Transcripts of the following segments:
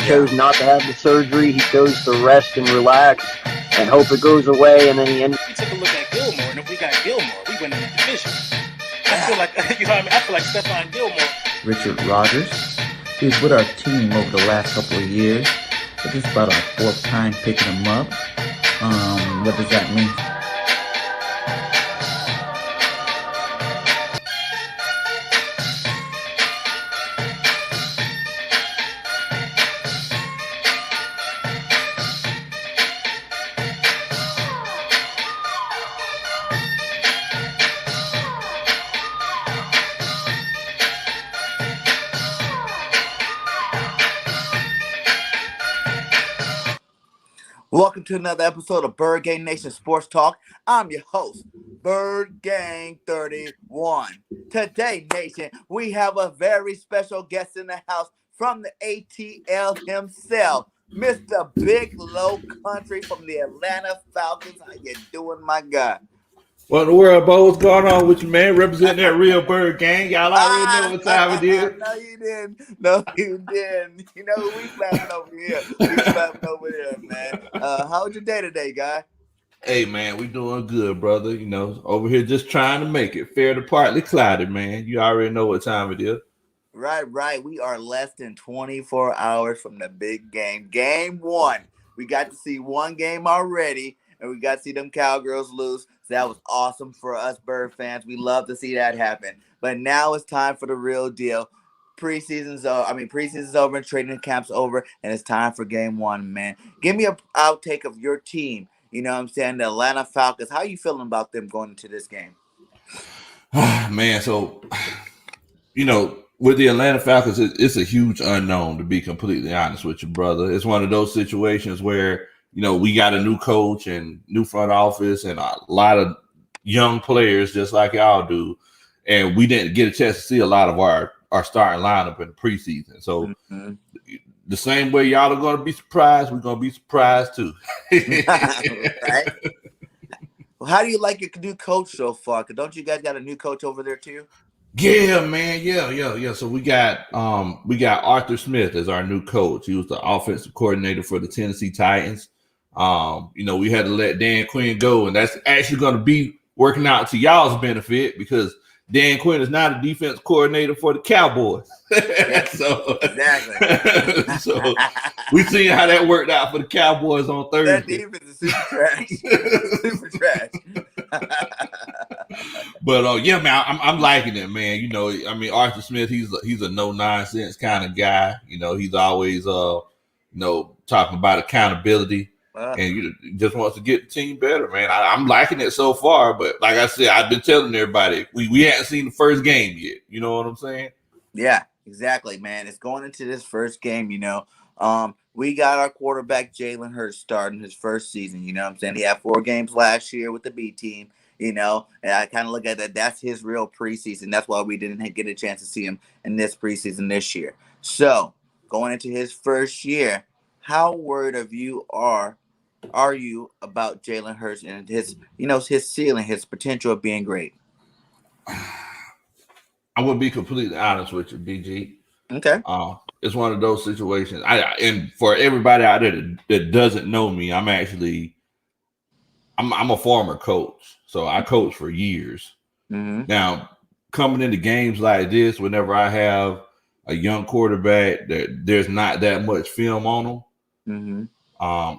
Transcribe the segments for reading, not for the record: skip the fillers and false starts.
chose not to have the surgery. He chose to rest and relax and hope it goes away. And then he ended. We took a look at Gilmore, and if we got Gilmore, we win in the division. I feel like, you know what I mean? I feel like Stephon Gilmore. Richard Rodgers. He's with our team over the last couple of years. But this is about our fourth time picking him up. What does that mean? Welcome to another episode of Bird Gang Nation Sports Talk. I'm your host, Bird Gang 31. Today, Nation, we have a very special guest in the house from the ATL himself, Mr. Big Low Country from the Atlanta Falcons. How you doing, my guy? What in the world, Bo? What's going on with you, man? Representing that real Bird Gang. Y'all already know what time it is. No, you didn't. No, you didn't. You know who we clapping over here. We clapping over here, man. How was your day today, guy? Hey, man, we doing good, brother. You know, over here just trying to make it. Fair to partly clouded, man. You already know what time it is. Right. We are less than 24 hours from the big game. Game one. We got to see one game already, and we got to see them Cowgirls lose. So that was awesome for us Bird fans. We love to see that happen. But now it's time for the real deal. Preseason's over and training camp's over, and it's time for game one, man. Give me an outtake of your team. You know what I'm saying? The Atlanta Falcons. How are you feeling about them going into this game? Man, so, you know, with the Atlanta Falcons, it's a huge unknown, to be completely honest with you, brother. It's one of those situations where, you know, we got a new coach and new front office and a lot of young players just like y'all do. And we didn't get a chance to see a lot of our starting lineup in the preseason. So the same way y'all are going to be surprised, we're going to be surprised too. Right? Well, how do you like your new coach so far? Because don't you guys got a new coach over there too? Yeah, man. Yeah. So we got Arthur Smith as our new coach. He was the offensive coordinator for the Tennessee Titans. You know, we had to let Dan Quinn go, and that's actually going to be working out to y'all's benefit because Dan Quinn is not a defense coordinator for the Cowboys. So exactly. So we seen how that worked out for the Cowboys on Thursday. That defense is super trash. But yeah, man, I'm liking it, man. You know, I mean, Arthur Smith, he's a no nonsense kind of guy. You know, he's always talking about accountability. And you just wants to get the team better, man. I'm liking it so far, but like I said, I've been telling everybody we hadn't seen the first game yet. You know what I'm saying? Yeah, exactly, man. It's going into this first game, you know. We got our quarterback Jalen Hurts starting his first season. You know what I'm saying? He had 4 games last year with the B team, you know, and I kind of look at that. That's his real preseason. That's why we didn't get a chance to see him in this preseason this year. So going into his first year, how worried are you about Jalen Hurts and his ceiling, his potential of being great? I would be completely honest with you, BG. Okay. It's one of those situations. And for everybody out there that doesn't know me, I'm a former coach, so I coached for years. Mm-hmm. Now, coming into games like this, whenever I have a young quarterback that there's not that much film on them. Mm-hmm.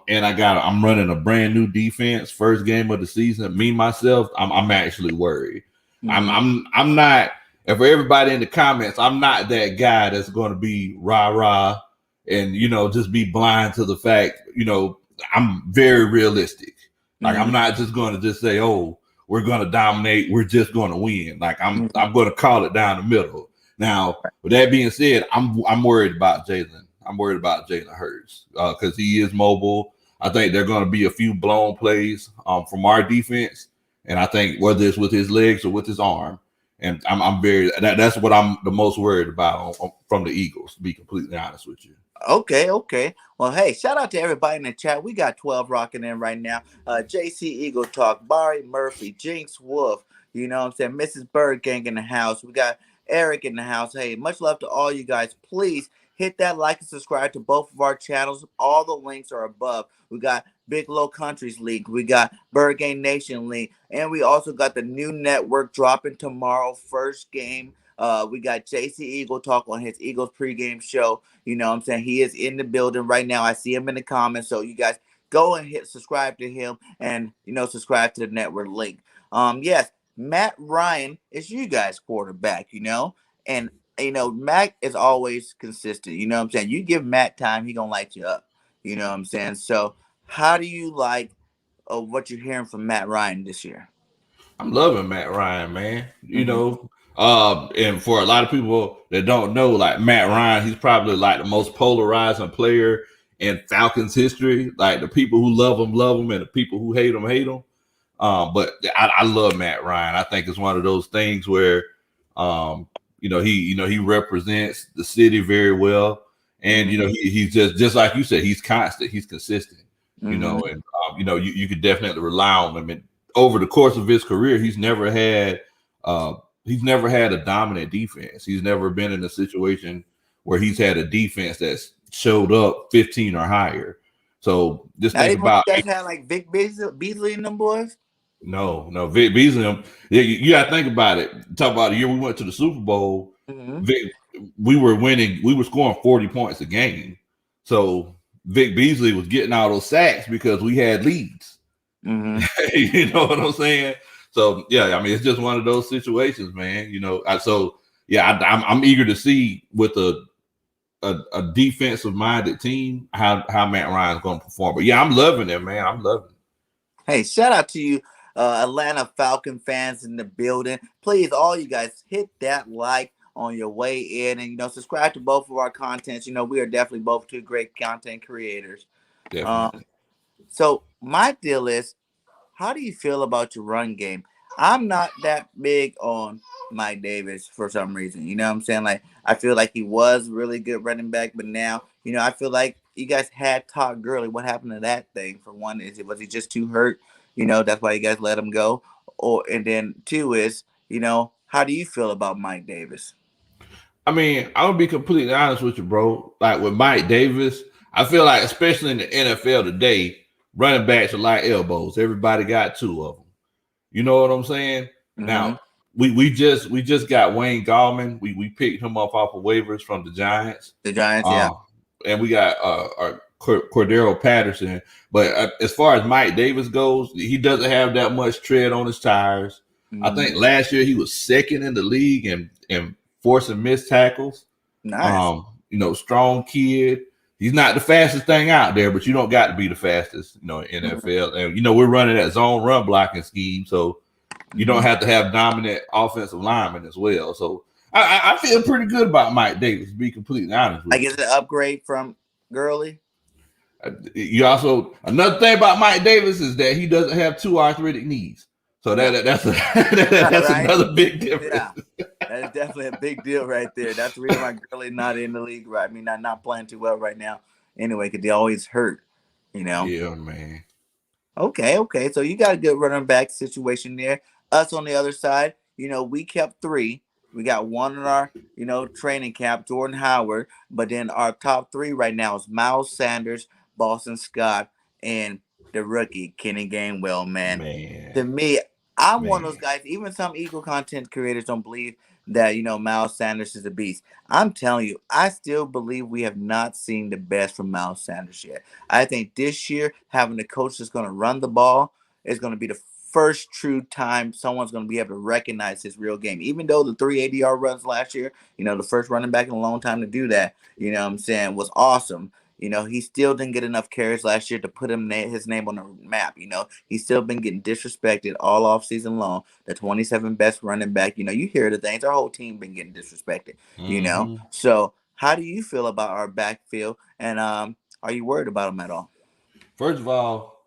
And I'm running a brand new defense, first game of the season. Me, myself, I'm actually worried. Mm-hmm. I'm not, and for everybody in the comments, I'm not that guy that's going to be rah-rah and, you know, just be blind to the fact, you know, I'm very realistic. Like, I'm not just going to just say, oh, we're going to dominate. We're just going to win. Like, I'm going to call it down the middle. Now, with that being said, I'm worried about Jalen. I'm worried about Jalen Hurts because he is mobile. I think there are going to be a few blown plays from our defense, and I think whether it's with his legs or with his arm, and that's what I'm the most worried about from the Eagles. To be completely honest with you. Okay. Well, hey, shout out to everybody in the chat. We got 12 rocking in right now. JC Eagle Talk, Barry Murphy, Jinx Wolf. You know what I'm saying? Mrs. Bird Gang in the house. We got Eric in the house. Hey, much love to all you guys. Please hit that like and subscribe to both of our channels. All the links are above. We got Big Low Countries League. We got BIRDGANG Nation League. And we also got the new network dropping tomorrow, first game. We got JC Eagle talk on his Eagles pregame show. You know what I'm saying? He is in the building right now. I see him in the comments. So you guys go and hit subscribe to him and, subscribe to the network link. Yes, Matt Ryan is you guys' quarterback, and, Matt is always consistent. You know what I'm saying? You give Matt time, he going to light you up. You know what I'm saying? So how do you like what you're hearing from Matt Ryan this year? I'm loving Matt Ryan, man. And for a lot of people that don't know, like Matt Ryan, he's probably like the most polarizing player in Falcons history. Like the people who love him, and the people who hate him, hate him. But I love Matt Ryan. I think it's one of those things where, he represents the city very well, and he's just like you said, he's constant, he's consistent. And you could definitely rely on him. And over the course of his career, he's never had a dominant defense. He's never been in a situation where he's had a defense that's showed up 15 or higher. So just think about. You guys had like Vic Beasley and them boys. No, Vic Beasley. You got to think about it. Talk about the year we went to the Super Bowl. Vic, we were winning. We were scoring 40 points a game. So Vic Beasley was getting all those sacks because we had leads. You know what I'm saying? So yeah, I mean it's just one of those situations, man. I'm eager to see with a defensive minded team how Matt Ryan's going to perform. But yeah, I'm loving it, man. I'm loving it. Hey, shout out to you, Atlanta Falcon fans in the building. Please, all you guys, hit that like on your way in, and subscribe to both of our contents. We are definitely both two great content creators. Definitely. So my deal is, how do you feel about your run game? I'm not that big on Mike Davis for some reason. You know what I'm saying? Like, I feel like he was really good running back, but now, I feel like you guys had Todd Gurley. What happened to that thing? For one, was he just too hurt? That's why you guys let him go. And then two is, how do you feel about Mike Davis? I mean, I'm gonna be completely honest with you, bro. Like with Mike Davis, I feel like, especially in the NFL today, running backs are like elbows. Everybody got two of them. You know what I'm saying? Now, we just got Wayne Gallman. We picked him up off of waivers from the Giants. The Giants, yeah. And we got Cordero Patterson. But as far as Mike Davis goes, he doesn't have that much tread on his tires. I think last year he was second in the league and forcing missed tackles. Nice. Strong kid. He's not the fastest thing out there, but you don't got to be the fastest, in NFL. And, we're running that zone run blocking scheme. So you don't have to have dominant offensive linemen as well. So I feel pretty good about Mike Davis, to be completely honest with you. I guess an upgrade from Gurley. You also, another thing about Mike Davis is that he doesn't have two arthritic knees. So that's right. Another big difference. Yeah, that is definitely a big deal right there. That's the reason why Gurley's not in the league, right? I mean, not playing too well right now. Anyway, because they always hurt, Yeah, man. Okay. So you got a good running back situation there. Us on the other side, we kept three. We got one in our, training camp, Jordan Howard. But then our top three right now is Miles Sanders, Boston Scott, and the rookie, Kenny Gainwell, man. To me, I'm one of those guys, even some Eagle content creators don't believe that, Miles Sanders is a beast. I'm telling you, I still believe we have not seen the best from Miles Sanders yet. I think this year, having a coach that's going to run the ball is going to be the first true time someone's going to be able to recognize his real game. Even though the 380-yard runs last year, the first running back in a long time to do that, was awesome. He still didn't get enough carries last year to put his name on the map. He's still been getting disrespected all off season long. The 27th best running back. You hear the things. Our whole team been getting disrespected. So how do you feel about our backfield? And are you worried about him at all? First of all,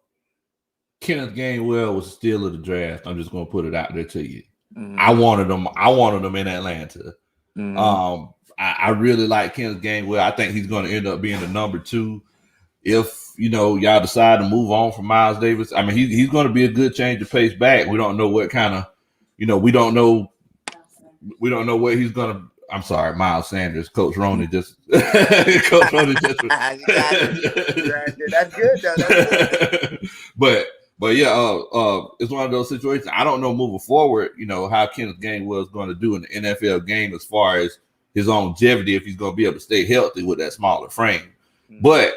Kenneth Gainwell was still of the draft. I'm just gonna put it out there to you. I wanted him in Atlanta. I really like Kenneth Gainwell. I think he's going to end up being the number 2 if, y'all decide to move on from Miles Davis. I mean, he's going to be a good change of pace back. We don't know what kind of, we don't know what he's going I'm sorry, Miles Sanders. Coach Roney just Coach Roney just That's good though. That's good. But yeah, it's one of those situations. I don't know moving forward, how Kenneth Gainwell was going to do in the NFL game as far as his longevity, if he's going to be able to stay healthy with that smaller frame. But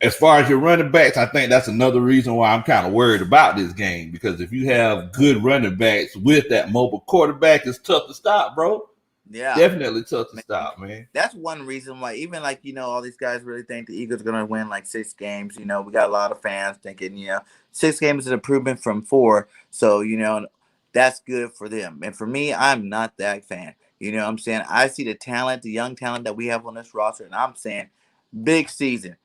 as far as your running backs, I think that's another reason why I'm kind of worried about this game, because if you have good running backs with that mobile quarterback, it's tough to stop, bro. Yeah, definitely tough to stop, man. That's one reason why, even like, all these guys really think the Eagles are going to win like 6 games. We got a lot of fans thinking, 6 games is an improvement from 4. So, that's good for them. And for me, I'm not that fan. You know what I'm saying? I see the talent, the young talent that we have on this roster, and I'm saying big season.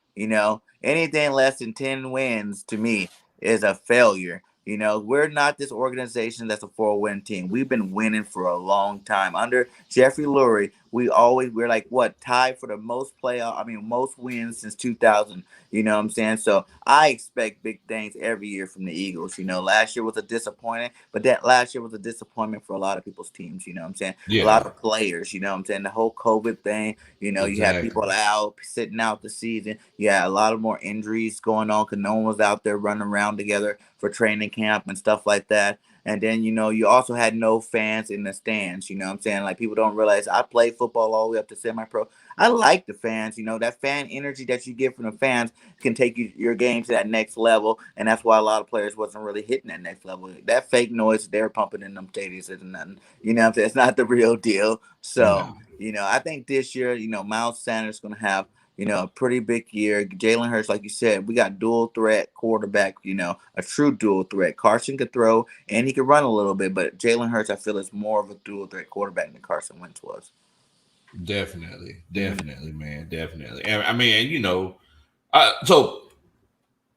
Anything less than 10 wins to me is a failure. We're not this organization that's a 4-win team. We've been winning for a long time. Under Jeffrey Lurie, we're like tied for the most most wins since 2000. You know what I'm saying? So I expect big things every year from the Eagles. Last year was a disappointment, but that last year was a disappointment for a lot of people's teams. You know what I'm saying? Yeah. A lot of players. You know what I'm saying? The whole COVID thing. Exactly. You have people out sitting out the season. Yeah, a lot of more injuries going on because no one was out there running around together for training camp and stuff like that. And then, you also had no fans in the stands. You know what I'm saying? Like, people don't realize I played football all the way up to semi-pro. I like the fans. That fan energy that you get from the fans can take your game to that next level. And that's why a lot of players wasn't really hitting that next level. That fake noise they're pumping in them stadiums is nothing. You know what I'm saying? It's not the real deal. So, I think this year, Miles Sanders is going to have a pretty big year. Jalen Hurts, like you said, we got dual threat quarterback, a true dual threat. Carson could throw and he could run a little bit, but Jalen Hurts, I feel, is more of a dual threat quarterback than Carson Wentz was. Definitely, man, definitely. And I mean, so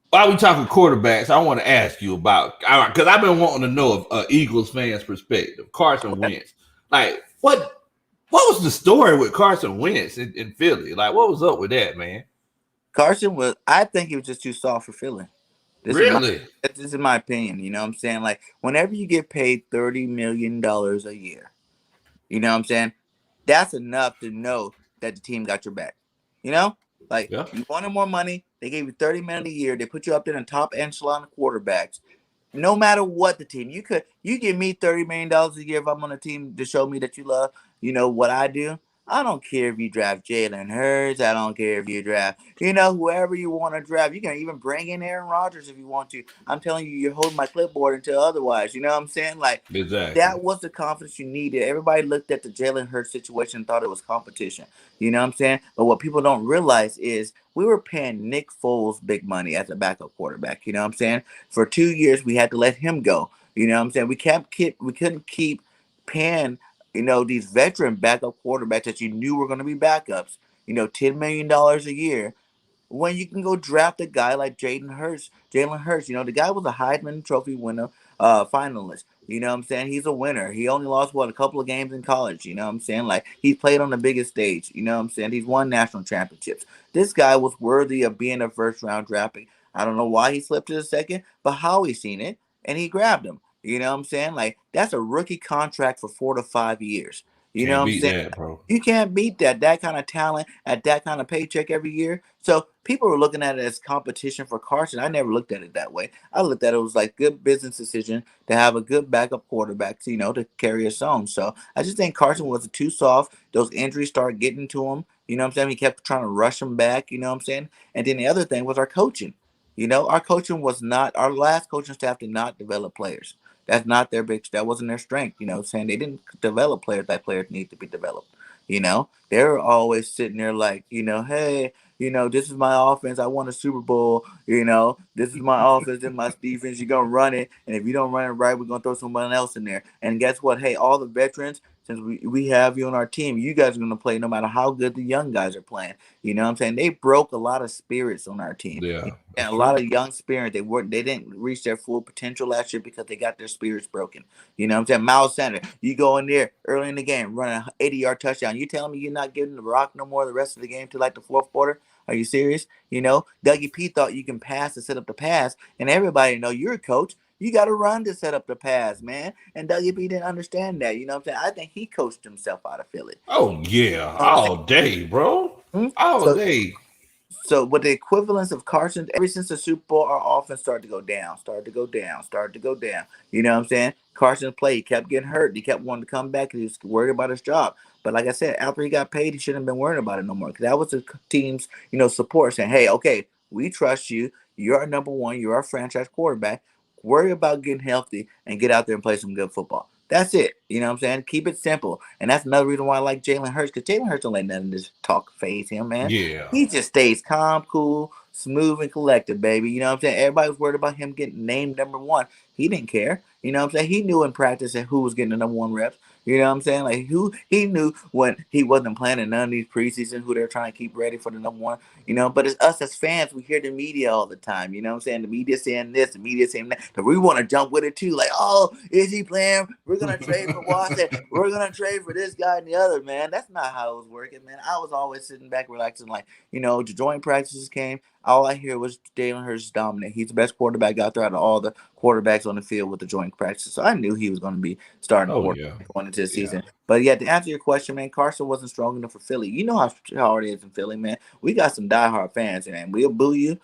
while we talking quarterbacks, I want to ask you about, because I've been wanting to know Eagles fans' perspective. Carson Wentz, like what was the story with Carson Wentz in Philly? Like, what was up with that, man? I think he was just too soft for Philly. This is my opinion. You know what I'm saying? Like, whenever you get paid $30 million a year, you know what I'm saying? That's enough to know that the team got your back. You wanted more money. They gave you $30 million a year. They put you up there in the top echelon of quarterbacks. No matter what the team, you give me $30 million a year if I'm on a team to show me that you love, what I do. I don't care if you draft Jalen Hurts. I don't care if you draft, whoever you want to draft. You can even bring in Aaron Rodgers if you want to. I'm telling you, you're holding my clipboard until otherwise. You know what I'm saying? Like, exactly. That was the confidence you needed. Everybody looked at the Jalen Hurts situation and thought it was competition. You know what I'm saying? But what people don't realize is we were paying Nick Foles big money as a backup quarterback. You know what I'm saying? For 2 years, we had to let him go. You know what I'm saying? We couldn't keep paying these veteran backup quarterbacks that you knew were going to be backups, $10 million a year, when you can go draft a guy like Jalen Hurts. The guy was a Heisman Trophy winner, finalist. You know what I'm saying? He's a winner. He only lost, a couple of games in college. You know what I'm saying? Like, he's played on the biggest stage. You know what I'm saying? He's won national championships. This guy was worthy of being a first-round draft pick. I don't know why he slipped to the second, but Howie seen it, and he grabbed him. You know what I'm saying? Like, that's a rookie contract for 4 to 5 years. You know what I'm saying? That, bro. You can't beat that kind of talent at that kind of paycheck every year. So people were looking at it as competition for Carson. I never looked at it that way. I looked at it was like good business decision to have a good backup quarterback, to carry us on. So I just think Carson was too soft. Those injuries started getting to him. You know what I'm saying? He kept trying to rush him back. You know what I'm saying? And then the other thing was our coaching. Our coaching was not, our last coaching staff did not develop players. That's not their that wasn't their strength, saying they didn't develop players that players need to be developed. They're always sitting there like, hey, this is my offense. I won a Super Bowl. This is my offense and my defense. You're going to run it. And if you don't run it right, we're going to throw someone else in there. And guess what? Hey, all the veterans, since we have you on our team, you guys are going to play no matter how good the young guys are playing. You know what I'm saying? They broke a lot of spirits on our team. Yeah. And a lot of young spirit. They didn't reach their full potential last year because they got their spirits broken. You know what I'm saying? Miles Sanders, you go in there early in the game, run an 80-yard touchdown. You telling me you're not giving the rock no more the rest of the game to like the fourth quarter? Are you serious? Dougie P thought you can pass and set up the pass, and everybody know you're a coach. You got to run to set up the pass, man. And Dougie B didn't understand that. You know what I'm saying? I think he coached himself out of Philly. Oh yeah, all day, bro. All day. So with the equivalence of Carson, ever since the Super Bowl, our offense started to go down. You know what I'm saying? Carson's play, he kept getting hurt. He kept wanting to come back because he was worried about his job. But like I said, after he got paid, he shouldn't have been worried about it no more. Because that was the team's, support saying, hey, okay, we trust you. You're our number one. You're our franchise quarterback. Worry about getting healthy and get out there and play some good football. That's it. You know what I'm saying? Keep it simple. And that's another reason why I like Jalen Hurts, because Jalen Hurts don't let none of this talk phase him, man. Yeah. He just stays calm, cool, smooth, and collected, baby. You know what I'm saying? Everybody was worried about him getting named number one. He didn't care. You know what I'm saying? He knew in practice who was getting the number one reps. You know what I'm saying? Like he knew when he wasn't playing in none of these preseason who they're trying to keep ready for the number one. But it's us as fans, we hear the media all the time. You know what I'm saying? The media saying this, the media saying that. But we want to jump with it too. Like, oh, is he playing? We're gonna trade for Washington. We're gonna trade for this guy and the other, man. That's not how it was working, man. I was always sitting back relaxing, like, the joint practices came. All I hear was Jalen Hurts dominant. He's the best quarterback out there out of all the quarterbacks on the field with the joint practices. So I knew he was going to be starting quarterback going into the season. But yeah, to answer your question, man, Carson wasn't strong enough for Philly. You know how hard it is in Philly, man. We got some diehard fans, man. We'll boo you.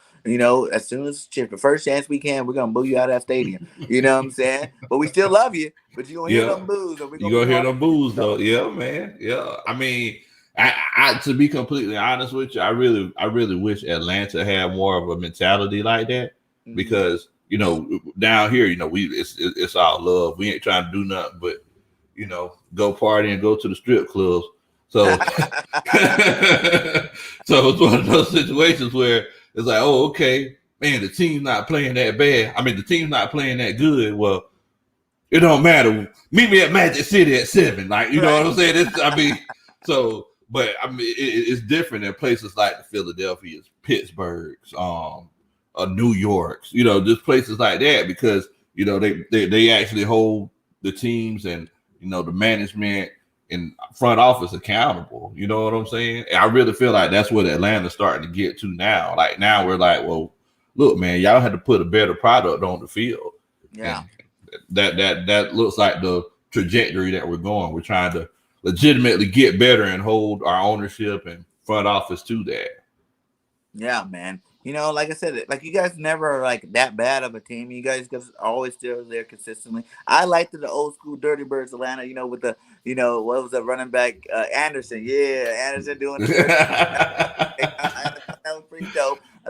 As soon as the first chance we can, we're gonna boo you out of that stadium. You know what I'm saying? But we still love you. But you're gonna hear them boos. You're gonna hear them boos, though. Yeah, man. Yeah. I mean, I to be completely honest with you, I really wish Atlanta had more of a mentality like that, because down here, it's all love. We ain't trying to do nothing but go party and go to the strip clubs. So so it's one of those situations where it's like, oh, okay, man, the team's not playing that bad. I mean, the team's not playing that good. Well, it don't matter. Meet me at Magic City at 7. Like, you know what I'm saying? But I mean, it's different in places like the Philadelphia's, Pittsburgh's, New York's, just places like that, because they actually hold the teams and the management and front office accountable. You know what I'm saying? I really feel like that's what Atlanta's starting to get to now. Like, now we're like, well, look, man, y'all had to put a better product on the field. Yeah, and that looks like the trajectory that we're going. We're trying to legitimately get better and hold our ownership and front office to that. Yeah, man. Like I said, like, you guys never are like that bad of a team. You guys are always still there consistently. I liked the old school Dirty Birds Atlanta, with the, what was the running back, Anderson. Yeah, Anderson doing the I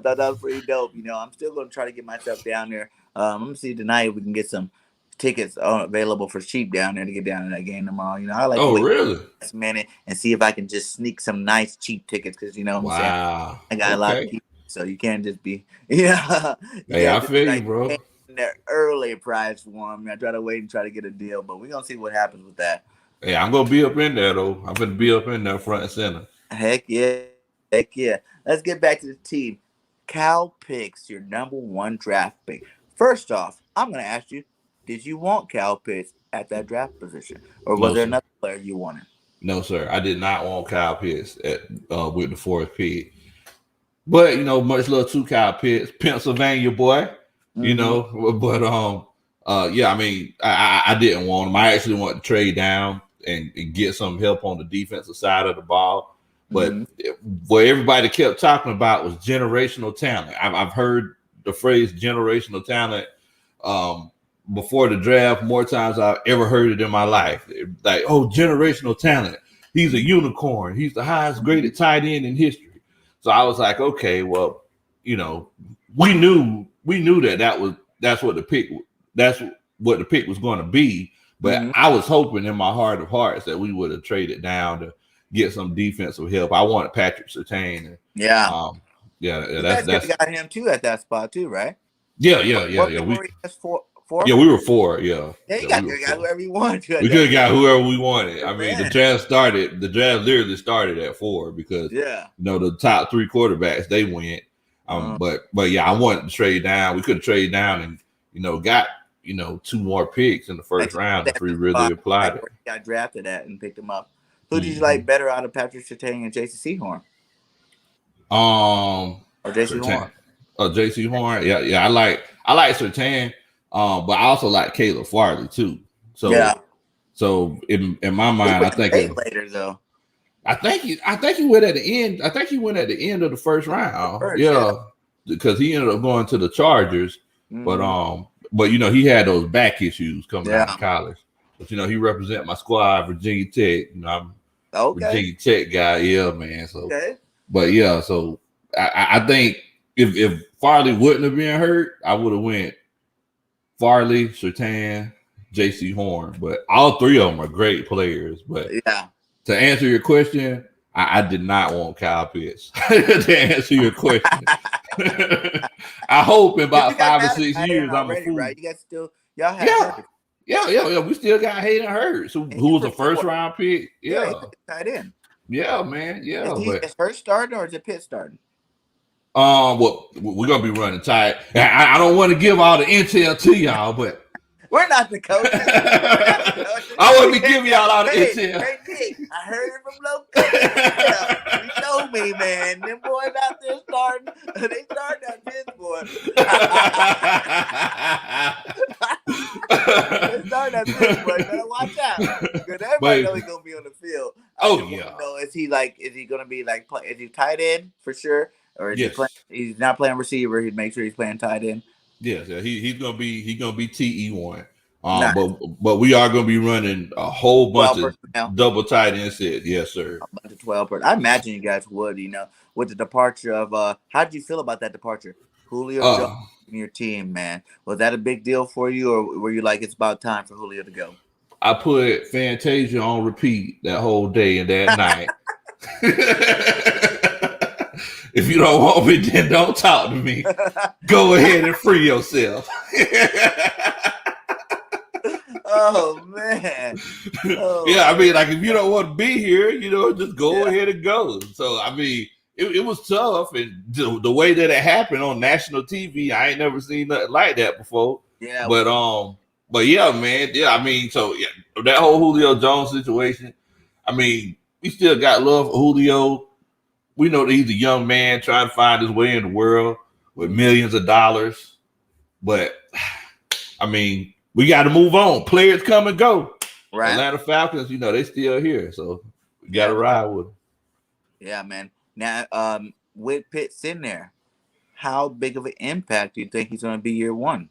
thought that was pretty dope. I'm still going to try to get myself down there. I'm going to see tonight if we can get some tickets available for cheap down there to get down to that game tomorrow. I like to wait really? Last minute and see if I can just sneak some nice cheap tickets, because what I'm saying, I got a lot of people, so you can't just be Hey, I feel you, bro. The early price one. I try to wait and try to get a deal, but we're gonna see what happens with that. Hey, I'm gonna be up in there though. I'm gonna be up in there front and center. Heck yeah. Let's get back to the team. Cal Pitts, your number one draft pick. First off, I'm gonna ask you, did you want Cal Pitts at that draft position, or was there another player you wanted? No, sir. I did not want Cal Pitts with the fourth pick. But much love to Cal Pitts, Pennsylvania boy. But I mean, I didn't want him. I actually wanted to trade down and get some help on the defensive side of the ball. But what everybody kept talking about was generational talent. I've heard the phrase generational talent before the draft more times I've ever heard it in my life. Like, oh, generational talent. He's a unicorn. He's the highest graded tight end in history. So I was like, okay, well, we knew that's what the pick was going to be. But I was hoping in my heart of hearts that we would have traded down to get some defensive help. I wanted Patrick Surtain. That's got him too at that spot too, right? Yeah. We were 4. Yeah. You got whoever you wanted. We could have got whoever we wanted. I mean, the draft literally started at 4 because the top 3 quarterbacks they went. But yeah, I wanted to trade down. We could have traded down and got 2 more picks in the first round if we really applied it. Got drafted at and picked him up. Who did you like better out of Patrick Surtain and J.C. Horn? Or J.C. Horn. Oh, J.C. Horn. Yeah. I like Surtain But I also like Caleb Farley too. So in my mind, I think later though. I think he went at the end. I think he went at the end of the first round. Because he ended up going to the Chargers. Mm-hmm. But he had those back issues coming out of college. But he represent my squad, Virginia Tech. I'm a Virginia Tech guy, man. So, but so I think if Farley wouldn't have been hurt, I would have went Farley, Surtain, J.C. Horn. But all three of them are great players. But to answer your question, I did not want Kyle Pitts. To answer your question, I hope in about 5 or 6 years I'm a fool. Right? You guys still y'all have Yeah. We still got Hayden Hurts, who was a first round pick. Yeah, tight end. Yeah, man. Yeah, is Hurts starting or is it Pitts starting? Well, we're gonna be running tight. I don't want to give all the intel to y'all, but we're not the coaches. I want to be giving y'all all the intel. Hey, Nick, I heard it from local. You told me, man. Them boys out there starting. They starting at this boy. They starting at this boy. Better watch out, because everybody knows he's gonna be on the field. Is he gonna be is he tight end for sure, or is he's not playing receiver? He'd make sure he's playing tight end. Yes, he's gonna be TE1. Nice. But we are gonna be running a whole bunch of double tight end sets. Yes, sir. A bunch of 12. I imagine you guys would, with the departure of how did you feel about that departure? Julio Jones in your team, man. Was that a big deal for you, or were you like, it's about time for Julio to go? I put Fantasia on repeat that whole day and that night. If you don't want me, then don't talk to me. Go ahead and free yourself. Oh, man. I mean, if you don't want to be here, just go ahead and go. So, I mean, it was tough. And the way that it happened on national TV, I ain't never seen nothing like that before. Yeah. But yeah, man. Yeah, I mean, that whole Julio Jones situation, I mean, we still got love for Julio. We know that he's a young man trying to find his way in the world with millions of dollars. But, I mean, we got to move on. Players come and go. Right. Atlanta Falcons, they still here. So, we got to ride with them. Yeah, man. Now, with Pitts in there, how big of an impact do you think he's going to be year one?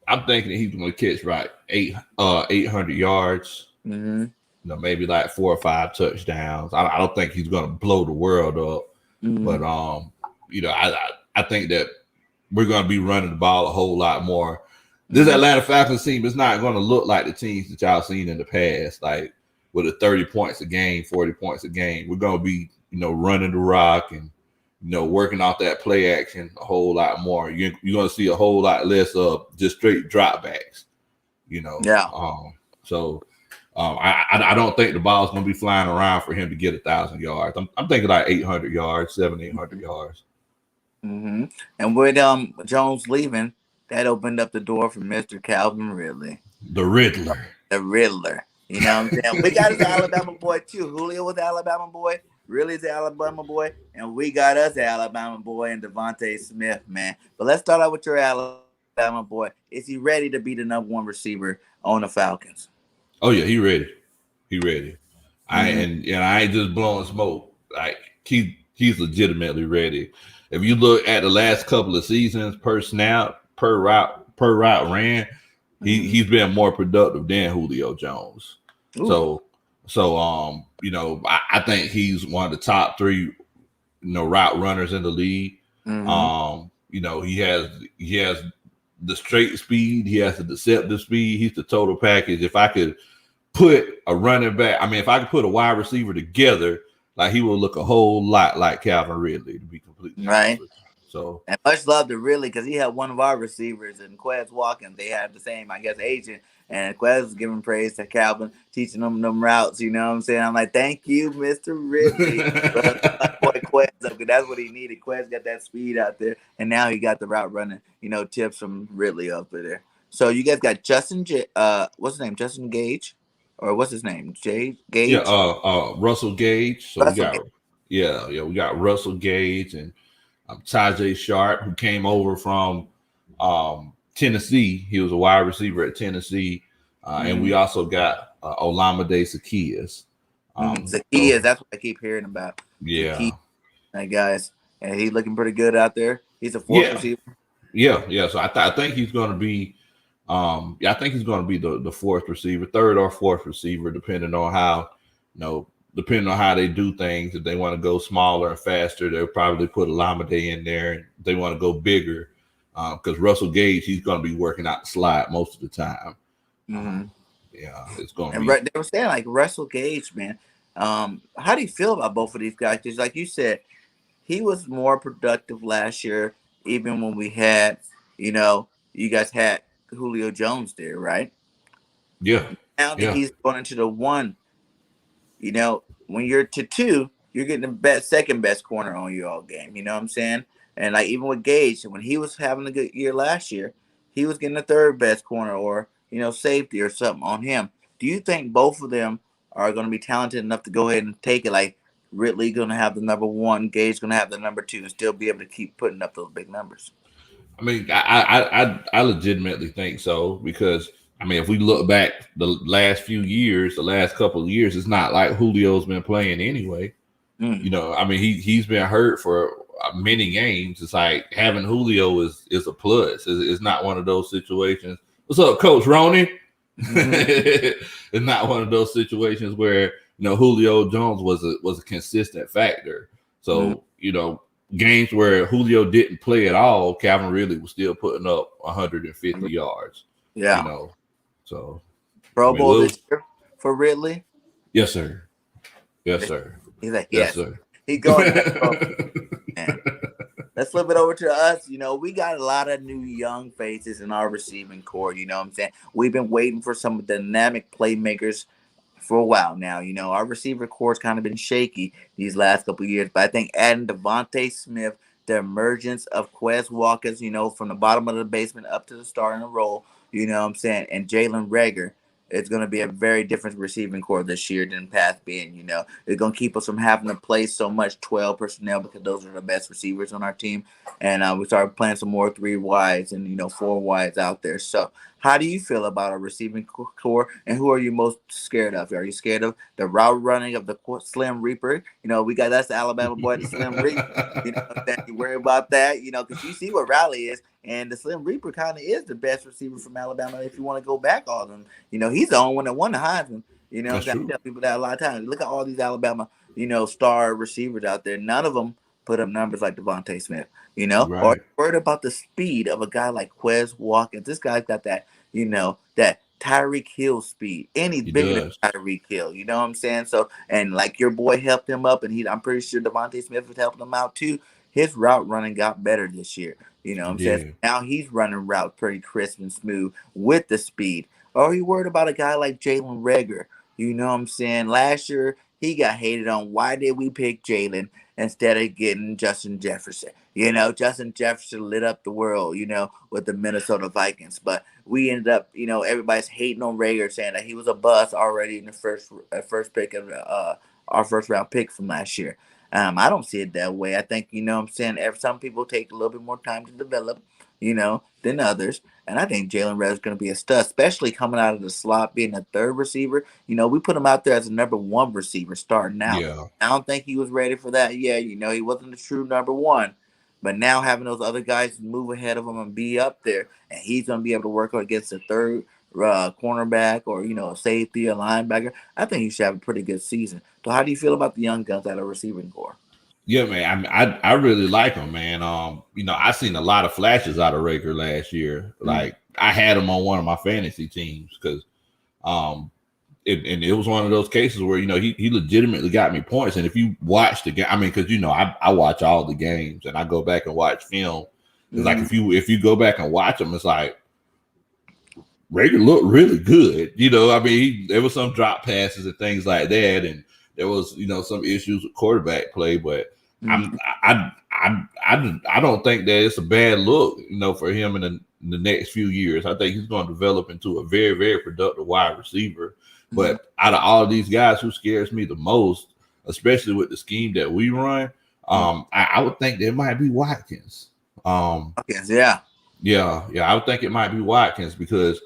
I'm thinking that he's going to catch 800 yards. Mm-hmm. Maybe 4 or 5 touchdowns. I don't think he's going to blow the world up. Mm-hmm. But, I think that we're going to be running the ball a whole lot more. This Atlanta Falcons team is not going to look like the teams that y'all seen in the past, with a 30 points a game, 40 points a game. We're going to be, running the rock and, working off that play action a whole lot more. You're going to see a whole lot less of just straight dropbacks, Yeah. I don't think the ball's going to be flying around for him to get 1,000 yards. I'm thinking 800 yards, 800 yards. Mm-hmm. And with Jones leaving, that opened up the door for Mr. Calvin Ridley. The Riddler. You know what I'm saying? We got his Alabama boy, too. Julio was the Alabama boy. Ridley's the Alabama boy. And we got us the Alabama boy and Devontae Smith, man. But let's start out with your Alabama boy. Is he ready to be the number one receiver on the Falcons? Oh yeah, he ready. Mm-hmm. I ain't just blowing smoke. He's legitimately ready. If you look at the last couple of seasons per snap, per route ran, he's been more productive than Julio Jones. Ooh. So I think he's one of the top 3 route runners in the league. Mm-hmm. He has the straight speed, he has the deceptive speed, he's the total package. If I could put a running back, if I could put a wide receiver together, he will look a whole lot like Calvin Ridley, to be completely honest with you. So, and much love to Ridley, because he had one of our receivers, and Quez Watkins. They have the same, agent. And Quez was giving praise to Calvin, teaching them routes. You know what I'm saying? I'm like, thank you, Mr. Ridley. Boy, Quez up, because that's what he needed. Quez got that speed out there, and now he got the route running. Tips from Ridley up there. So you guys got what's his name? Justin Gage, or what's his name? Gage? Yeah, Russell Gage. So we got Russell Gage and Tajay Sharp, who came over from Tennessee. He was a wide receiver at Tennessee. And we also got Olamide Zaccheaus. Zaccheaus, that's what I keep hearing about. Yeah. Guys. And he's looking pretty good out there. He's a fourth receiver. Yeah. So I think he's going to be I think he's going to be the fourth receiver, third or fourth receiver, depending on how, depending on how they do things. If they want to go smaller and faster, they'll probably put Olamide in there. And if they want to go bigger, because Russell Gage, he's going to be working out the slide most of the time. Yeah, it's going to be. They were saying like Russell Gage, man. How do you feel about both of these guys? Because like you said, he was more productive last year, even when we had, you guys had Julio Jones there, right? Yeah. Now that he's going into the one, when you're to two, you're getting the second best corner on you all game. You know what I'm saying? And like even with Gage, when he was having a good year last year, he was getting the third best corner or safety or something on him. Do you think both of them are going to be talented enough to go ahead and take it? Like Ridley going to have the number one, Gage going to have the number two, and still be able to keep putting up those big numbers? I mean, I legitimately think so, because I mean, if we look back the last few years, the last couple of years, it's not like Julio's been playing anyway. I mean, he's been hurt for many games. It's like having Julio is a plus. It's not one of those situations. What's up, Coach Roney? It's not one of those situations where Julio Jones was a consistent factor. So games where Julio didn't play at all, Calvin Ridley was still putting up 150 yards. Yeah. So Pro Bowl this year for Ridley? Yes, sir. Yes, sir. He's like, yes, sir. He's going. Let's flip it over to us. We got a lot of new young faces in our receiving core. You know what I'm saying? We've been waiting for some dynamic playmakers for a while now. Our receiver core's kind of been shaky these last couple of years, but I think adding Devontae Smith, the emergence of Quez Watkins, from the bottom of the basement up to the starting role, you know what I'm saying, and Jalen Reagor, it's going to be a very different receiving core this year than past being, It's going to keep us from having to play so much 12 personnel, because those are the best receivers on our team. And we started playing some more 3 wides and, 4 wides out there. So how do you feel about a receiving core, and who are you most scared of? Are you scared of the route running of the Slim Reaper? That's the Alabama boy, the Slim Reaper. You worry about that, because you see what Riley is. And the Slim Reaper kind of is the best receiver from Alabama if you want to go back all of them. He's the only one that won the Heisman. I tell people that a lot of times. Look at all these Alabama, star receivers out there. None of them put up numbers like Devontae Smith, Right. Or worried about the speed of a guy like Quez Watkins. This guy's got that, that Tyreek Hill speed. And he's bigger than Tyreek Hill. You know what I'm saying? So, and like your boy helped him up, and I'm pretty sure Devontae Smith was helping him out too. His route running got better this year. You know what I'm saying? Now he's running routes pretty crisp and smooth with the speed. Or are you worried about a guy like Jalen Reagor? You know what I'm saying? Last year, he got hated on. Why did we pick Jalen instead of getting Justin Jefferson? Justin Jefferson lit up the world, with the Minnesota Vikings. But we ended up, everybody's hating on Reagor, saying that he was a bust already in the first pick of our first round pick from last year. I don't see it that way. I think, some people take a little bit more time to develop, than others. And I think Jalen Reagor is going to be a stud, especially coming out of the slot, being a third receiver. We put him out there as a number 1 receiver starting out. Yeah. I don't think he was ready for that. Yeah, he wasn't a true number 1. But now having those other guys move ahead of him and be up there, and he's going to be able to work against a third cornerback or, a safety, a linebacker, I think he should have a pretty good season. So how do you feel about the young guns at a receiving core? Yeah, man. I really like him, man. I seen a lot of flashes out of Reagor last year. Like I had him on one of my fantasy teams because, it was one of those cases where he legitimately got me points. And if you watch the game, I mean, because I watch all the games and I go back and watch film. It's like if you go back and watch them, it's like Reagor looked really good. I mean, there was some drop passes and things like that, and there was some issues with quarterback play, but I don't think that it's a bad look, for him in the next few years. I think he's going to develop into a very, very productive wide receiver. But out of all of these guys, who scares me the most, especially with the scheme that we run, I would think there might be Watkins. Watkins, yeah. Yeah, I would think it might be Watkins because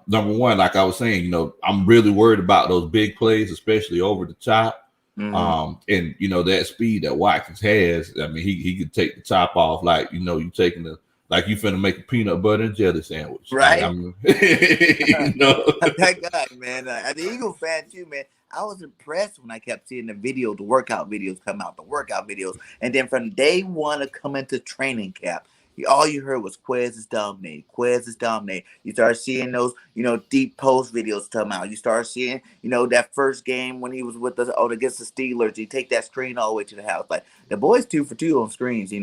number one, like I was saying, I'm really worried about those big plays, especially over the top. And that speed that Watkins has. I mean, he could take the top off like you taking like you finna make a peanut butter and jelly sandwich, right? Like, That guy, man. As an Eagle fan too, man. I was impressed when I kept seeing the workout videos come out, and then from day one of coming to training camp, all you heard was Quez is dominating. You start seeing those, deep post videos come out. You start seeing, that first game when he was with us against the Steelers. He take that screen all the way to the house. Like the boy's 2 for 2 on screens.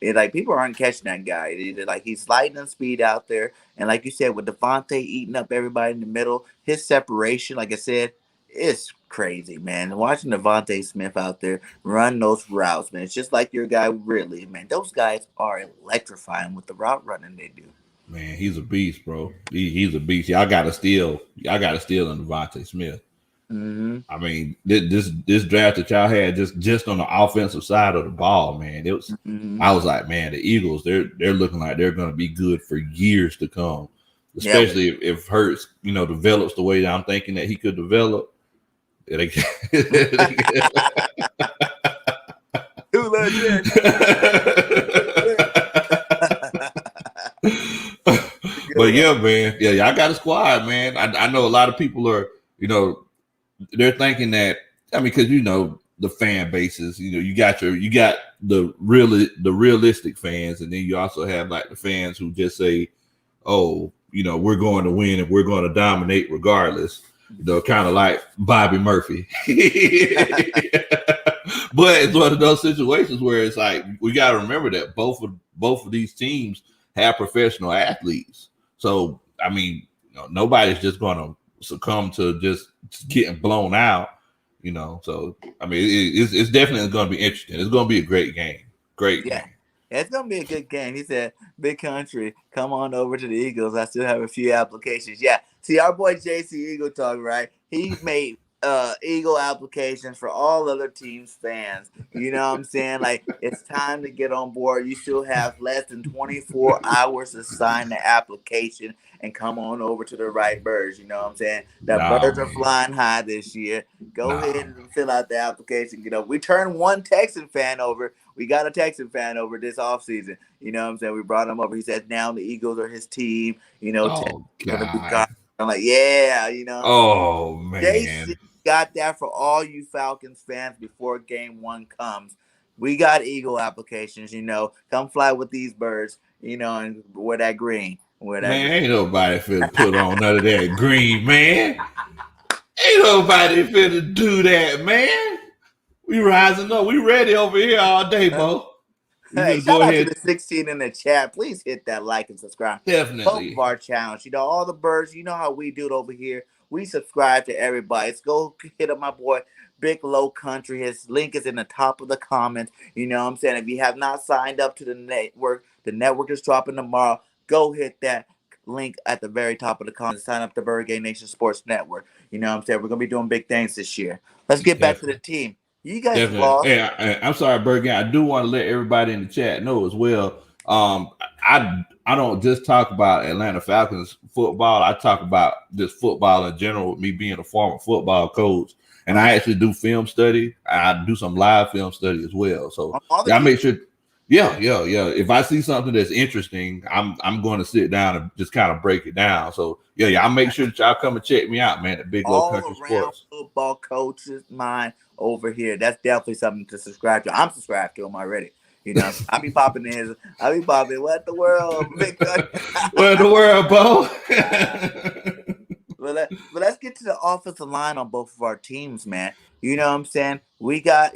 Like people aren't catching that guy. Like he's lightning speed out there, and like you said, with Devontae eating up everybody in the middle, his separation, like I said, it's crazy, man. Watching Devontae Smith out there run those routes, man. It's just like your guy Ridley, man. Those guys are electrifying with the route running they do. Man, he's a beast, bro. He's a beast. Y'all got to steal in Devontae Smith. I mean, this draft that y'all had just on the offensive side of the ball, man. It was. I was like, man, the Eagles, they're looking like they're going to be good for years to come, especially if Hurts, develops the way that I'm thinking that he could develop. But yeah, man, y'all got a squad, man. I know a lot of people are, they're thinking that. I mean, because the fan bases, you got the realistic fans, and then you also have like the fans who just say, oh, we're going to win and we're going to dominate regardless. Kind of like Bobby Murphy. But it's one of those situations where it's like we got to remember that both of these teams have professional athletes. So I mean, nobody's just going to succumb to just getting blown out. So I mean, it's definitely going to be interesting. It's going to be a great game. Great game. It's going to be a good game. He said, Big Country, come on over to the Eagles. I still have a few applications. Yeah. See, our boy JC Eagle Talk, right? He made Eagle applications for all other teams' fans. You know what I'm saying? Like, it's time to get on board. You still have less than 24 hours to sign the application and come on over to the right Birds. You know what I'm saying? The Birds are flying high this year. Go ahead and fill out the application. We turned one Texan fan over. We got a Texan fan over this offseason. You know what I'm saying? We brought him over. He said now the Eagles are his team. God. I'm like, yeah, Oh, man. JC got that for all you Falcons fans before game one comes. We got Eagle applications, Come fly with these Birds, and wear that green. Ain't nobody finna put on none of that green, man. Ain't nobody finna do that, man. We rising up. We ready over here all day, Bo. Hey, shout out to the 16 in the chat. Please hit that like and subscribe. Definitely. Both of our channels. All the Birds, how we do it over here. We subscribe to everybody. Let's go hit up my boy, Big Low Country. His link is in the top of the comments. You know what I'm saying? If you have not signed up to the network is dropping tomorrow. Go hit that link at the very top of the comments. Sign up to BIRDGANG Nation Sports Network. You know what I'm saying? We're going to be doing big things this year. Let's get back to the team. You guys lost. Hey, I'm sorry, BIRDGANG. I do want to let everybody in the chat know as well. I don't just talk about Atlanta Falcons football. I talk about just football in general, with me being a former football coach. And I actually do film study. I do some live film study as well. So I make sure. Yeah. If I see something that's interesting, I'm going to sit down and just kind of break it down. So I'll make sure that y'all come and check me out, man. At Big Low Country Sports. Football coaches mind over here. That's definitely something to subscribe to. I'm subscribed to him already. I be popping in. What the world, Big Country? What the world, Bo? But let's get to the offensive line on both of our teams, man. You know what I'm saying? We got,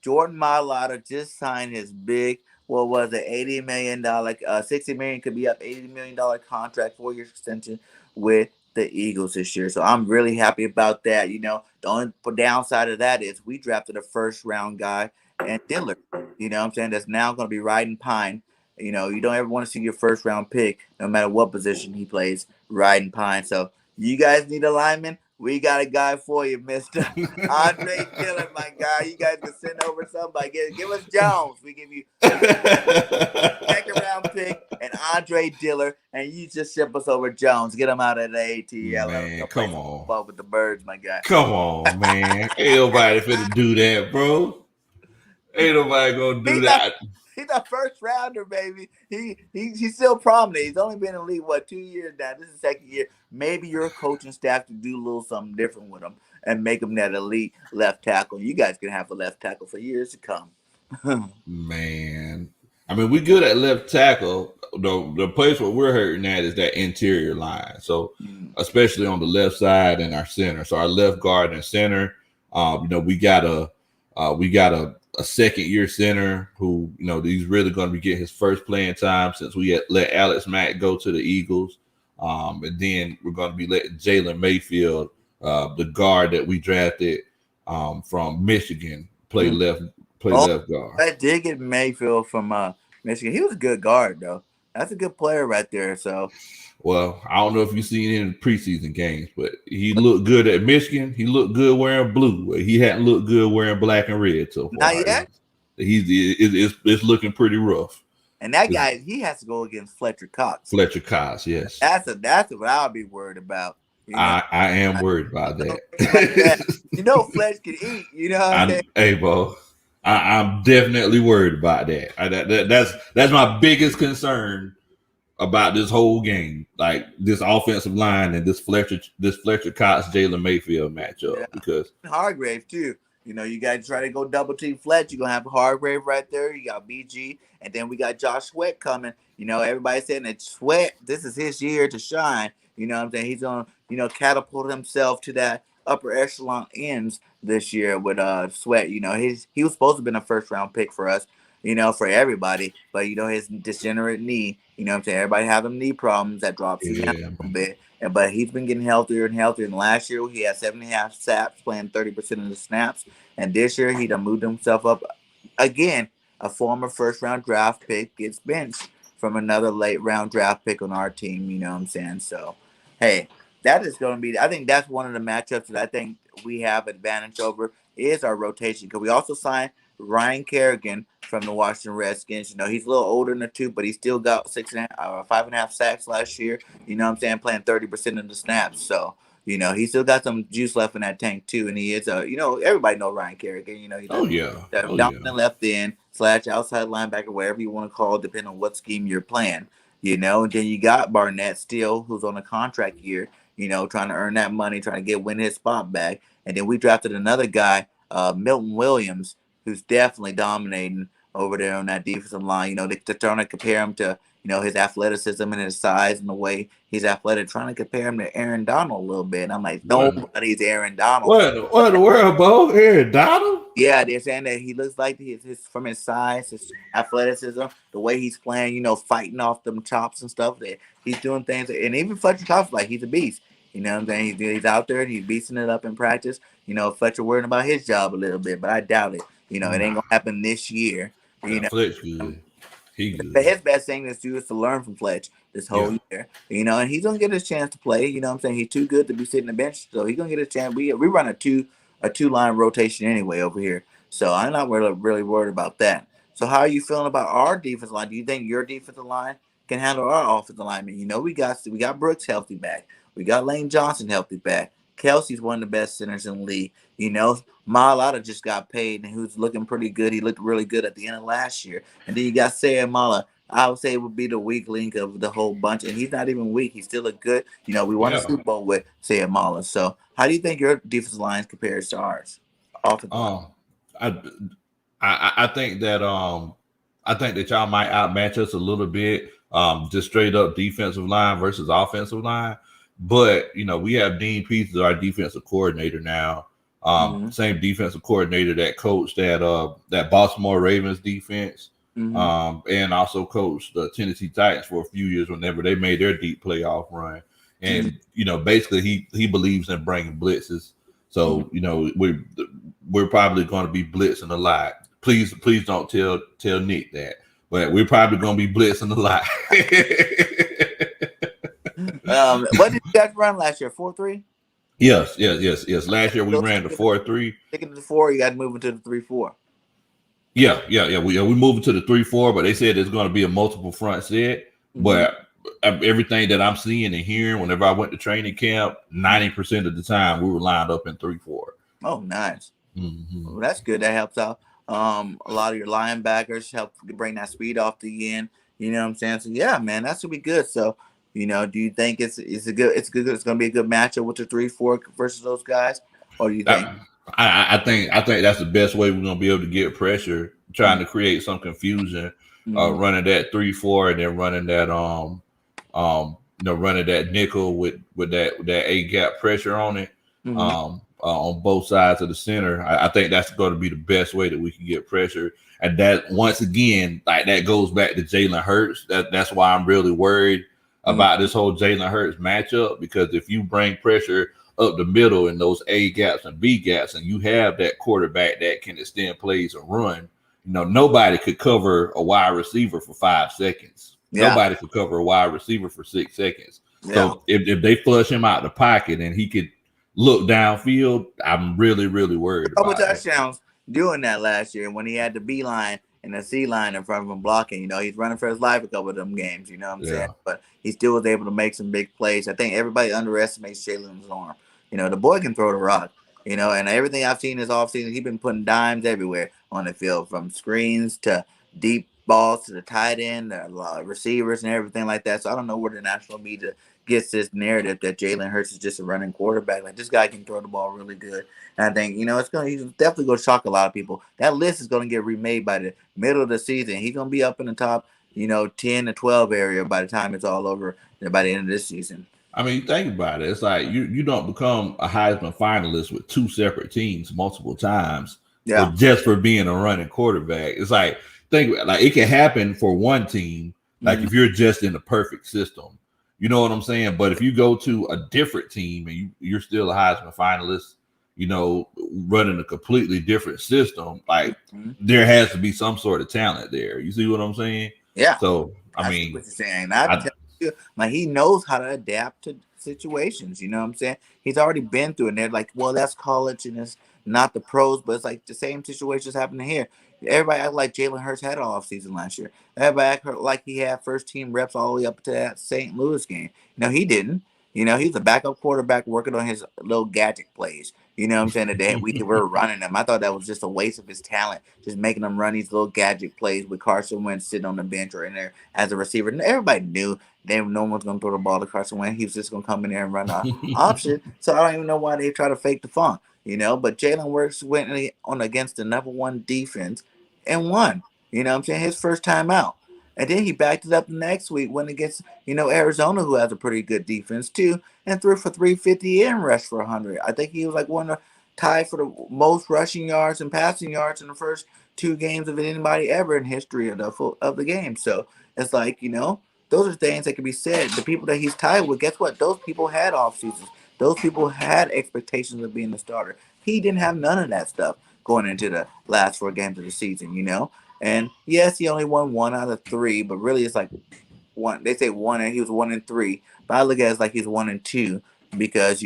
Jordan Mailata just signed his big, $80 million, $60 million could be up $80 million contract, 4-year extension with the Eagles this year. So I'm really happy about that. The only downside of that is we drafted a first-round guy, and Dillard, you know what I'm saying, that's now going to be riding pine. You don't ever want to see your first-round pick, no matter what position he plays, riding pine. So you guys need a lineman, we got a guy for you, Mister Andre Dillon, my guy. You guys can send over somebody. Give us Jones. We give you second round pick and Andre Dillon, and you just ship us over Jones. Get him out of the ATL. Man, come on. With the Birds, my guy. Come on, man. Ain't nobody finna do that, bro. Ain't nobody gonna do that. He's a first rounder, baby. He's still prominent. He's only been in the league 2 years now. This is the second year. Maybe your coaching staff to do a little something different with him and make him that elite left tackle. You guys can have a left tackle for years to come. Man, I mean, we good at left tackle. The place where we're hurting at is that interior line. So, especially on the left side and our center. So our left guard and center, we got a second year center who, he's really going to be getting his first playing time since we had let Alex Mack go to the Eagles. And then we're going to be letting Jalen Mayfield, the guard that we drafted from Michigan, play left guard. I did get Mayfield from Michigan. He was a good guard, though. That's a good player right there. So, well, I don't know if you've seen it in preseason games, but he looked good at Michigan. He looked good wearing blue. He hadn't looked good wearing black and red so far. Not yet. It's looking pretty rough. And that guy, he has to go against Fletcher Cox. Fletcher Cox, yes. That's what I'll be worried about. I am worried about that. Fletch can eat. You know what I'm saying? Hey, bro. I'm definitely worried about that. That's my biggest concern about this whole game, like this offensive line and this Fletcher Cox Jalen Mayfield matchup. Because Hargrave too. You guys try to go double team Fletch. You're gonna have Hargrave right there. You got BG, and then we got Josh Sweat coming. Everybody's saying that Sweat, this is his year to shine. You know what I'm saying? He's gonna, catapult himself to that upper echelon ends this year with Sweat. He was supposed to have been a first round pick for us, for everybody, but his degenerate knee, what I'm saying, everybody have them knee problems that drops him down a little bit. But he's been getting healthier and healthier. And last year he had 7.5 sacks, playing 30% of the snaps. And this year he done moved himself up again. A former first round draft pick gets benched from another late round draft pick on our team. You know what I'm saying? So, hey, that is going to be. I think that's one of the matchups that I think we have advantage over is our rotation, because we also signed Ryan Kerrigan from the Washington Redskins. He's a little older than the two, but he still got 5.5 sacks last year. You know what I'm saying? Playing 30% of the snaps. So, he still got some juice left in that tank too. And he is everybody know Ryan Kerrigan. He's dominant left end / outside linebacker, whatever you want to call it, depending on what scheme you're playing. And then you got Barnett still, who's on a contract year, trying to earn that money, trying to win his spot back. And then we drafted another guy, Milton Williams, who's definitely dominating over there on that defensive line. They're trying to compare him to, his athleticism and his size and the way he's athletic, trying to compare him to Aaron Donald a little bit. And I'm like, nobody's Aaron Donald. What in the world, Bo? Aaron Donald? Yeah, they're saying that he looks like his from his size, his athleticism, the way he's playing, fighting off them chops and stuff. That he's doing things. And even Fletcher Cox, like, he's a beast. You know what I'm saying? He's out there and he's beasting it up in practice. Fletcher worrying about his job a little bit, but I doubt it. It ain't going to happen this year. Fletch good. He good. But his best thing is to learn from Fletch this whole year. And he's going to get his chance to play. You know what I'm saying? He's too good to be sitting the bench, so he's going to get a chance. We run a two-line rotation anyway over here, so I'm not really worried about that. So how are you feeling about our defensive line? Do you think your defensive line can handle our offensive linemen? We got Brooks healthy back. We got Lane Johnson healthy back. Kelsey's one of the best centers in the league. Malata just got paid, and who's looking pretty good. He looked really good at the end of last year. And then you got Sayed Mala. I would say would be the weak link of the whole bunch. And he's not even weak. He's still a good, we won a Super Bowl with Sayed Mala. So how do you think your defensive line compares to ours? I think that y'all might outmatch us a little bit, just straight up defensive line versus offensive line. But we have Dean Pease as our defensive coordinator now. Same defensive coordinator that coached that Baltimore Ravens defense, and also coached the Tennessee Titans for a few years whenever they made their deep playoff run. And basically he believes in bringing blitzes. So we're probably going to be blitzing a lot. Please don't tell Nick that, but we're probably going to be blitzing a lot. What did you guys run last year? 4-3? Yes. Last year we Still ran the 4-3. sticking to the 4. You got to move into the 3-4. Yeah. We moved to the 3-4, but they said there's going to be a multiple front set. But everything that I'm seeing and hearing, whenever I went to training camp, 90% of the time we were lined up in 3-4. Oh, nice. Well, that's good. That helps out. A lot of your linebackers help bring that speed off the end. You know what I'm saying? So yeah, man, that's gonna be good. So, do you think it's gonna be a good matchup with the 3-4 versus those guys, or do you think? I think that's the best way we're gonna be able to get pressure, trying to create some confusion, running that 3-4 and then running that running that nickel with that A gap pressure on it. On both sides of the center. I think that's going to be the best way that we can get pressure. And that, once again, like, that goes back to Jalen Hurts. That's why I'm really worried about this whole Jalen Hurts matchup, because if you bring pressure up the middle in those A gaps and B gaps, and you have that quarterback that can extend plays and run, nobody could cover a wide receiver for 5 seconds. Yeah. Nobody could cover a wide receiver for 6 seconds. Yeah. So if they flush him out the pocket and he could look downfield, I'm really, really worried about touchdowns doing that last year when he had the B line and the C line in front of him blocking. He's running for his life a couple of them games, you know what I'm saying? But he still was able to make some big plays. I think everybody underestimates Jalen's arm. The boy can throw the rock, and everything I've seen this offseason, he's been putting dimes everywhere on the field, from screens to deep balls to the tight end, receivers and everything like that. So I don't know where the national media gets this narrative that Jalen Hurts is just a running quarterback. Like, this guy can throw the ball really good. And I think, he's definitely going to shock a lot of people. That list is going to get remade by the middle of the season. He's going to be up in the top, 10 to 12 area by the time it's all over, by the end of this season. I mean, think about it. It's like you don't become a Heisman finalist with 2 separate teams multiple times, just for being a running quarterback. It's like, it can happen for one team, like if you're just in the perfect system. You know what I'm saying? But if you go to a different team and you're still a Heisman finalist, running a completely different system, like there has to be some sort of talent there. You see what I'm saying? Yeah. So, I mean, what you're saying. He knows how to adapt to situations. You know what I'm saying? He's already been through it. And they're like, well, that's college and it's not the pros, but it's like the same situations happening here. Everybody act like Jalen Hurts had an off season last year. Everybody act like he had first team reps all the way up to that St. Louis game. No, he didn't. He's a backup quarterback working on his little gadget plays. You know what I'm saying? Today we were running them. I thought that was just a waste of his talent, just making them run these little gadget plays with Carson Wentz sitting on the bench or in there as a receiver. And everybody knew no one's going to throw the ball to Carson Wentz. He was just going to come in there and run an option. So I don't even know why they try to fake the funk. But Jalen went on against the number 1 defense and won. You know what I'm saying? His first time out. And then he backed it up the next week, went against, Arizona, who has a pretty good defense too, and threw for 350 and rushed for 100. I think he was like one of the tie for the most rushing yards and passing yards in the first 2 games of anybody ever in history of the game. So it's like, those are things that can be said. The people that he's tied with, guess what? Those people had off seasons. Those people had expectations of being the starter. He didn't have none of that stuff going into the last 4 games of the season, And yes, he only won 1 out of 3, but really it's like 1. They say 1, and he was 1-3. But I look at it as like he's 1-2 because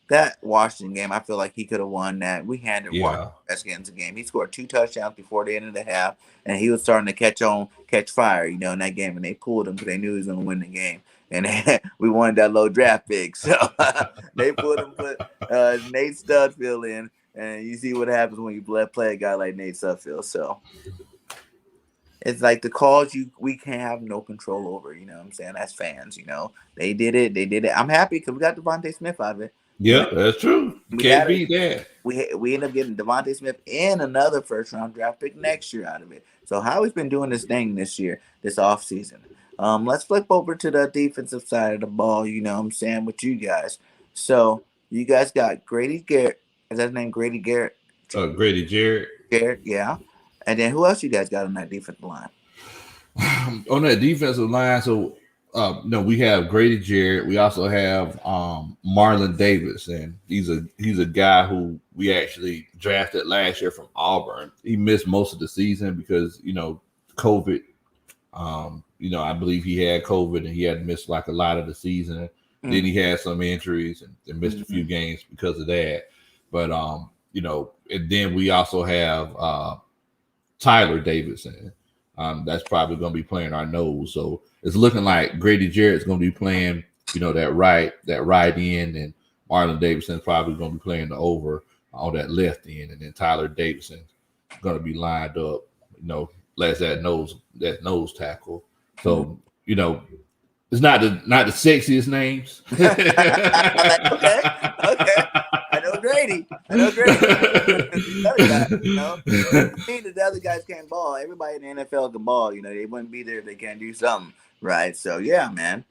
that Washington game, I feel like he could have won that. We handed Washington Redskins a game. He scored 2 touchdowns before the end of the half, and he was starting to catch fire, in that game, and they pulled him because they knew he was going to win the game. And we wanted that low draft pick, so they put Nate Studfield in, and you see what happens when you play a guy like Nate Studfield. So it's like the calls we can't have no control over. You know what I'm saying? As fans, they did it. I'm happy because we got Devontae Smith out of it. Yeah, that's true. Can't beat that. We end up getting Devontae Smith and another first-round draft pick next year out of it. So Howie's been doing this thing this year, this offseason. Let's flip over to the defensive side of the ball, with you guys. So you guys got Grady Garrett. Is that his name, Grady Garrett? Grady Jarrett. Garrett, yeah. And then who else you guys got on that defensive line? On that defensive line, so we have Grady Jarrett. We also have Marlon Davis, and he's a guy who we actually drafted last year from Auburn. He missed most of the season because COVID. I believe he had COVID and he had missed like a lot of the season. Then he had some injuries and missed a few games because of that. But and then we also have Tyler Davidson. That's probably going to be playing our nose. So it's looking like Grady Jarrett's going to be playing, that right end, and Marlon Davidson's probably going to be playing the over on that left end, and then Tyler Davidson's going to be lined up, as that nose tackle. So it's not the sexiest names. Okay. I know Grady. The other guys can't ball. Everybody in the NFL can ball. They wouldn't be there if they can't do something, right? So yeah, man.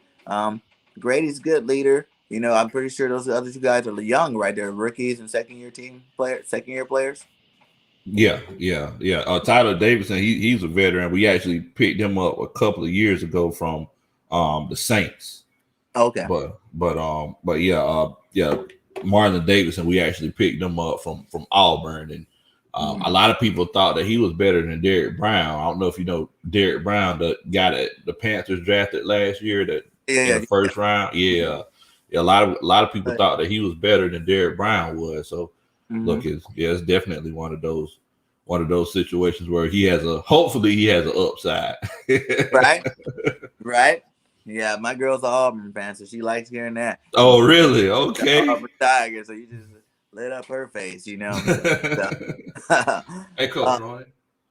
Grady's a good leader. I'm pretty sure those other two guys are young, right? They're rookies and second year players. Yeah. Tyler Davidson, he's a veteran. We actually picked him up a couple of years ago from the Saints. Okay. But Marlon Davidson, we actually picked him up from Auburn, and a lot of people thought that he was better than Derrick Brown. I don't know if you know Derrick Brown, the guy that the Panthers drafted last year, in the first round. Yeah, a lot of people thought that he was better than Derrick Brown was. So look, it's definitely one of those situations where hopefully he has an upside. Right. Yeah, my girl's an Auburn fan, so she likes hearing that. Oh, really? Okay. Auburn Tiger, so you just lit up her face, Hey, Coach Ronnie.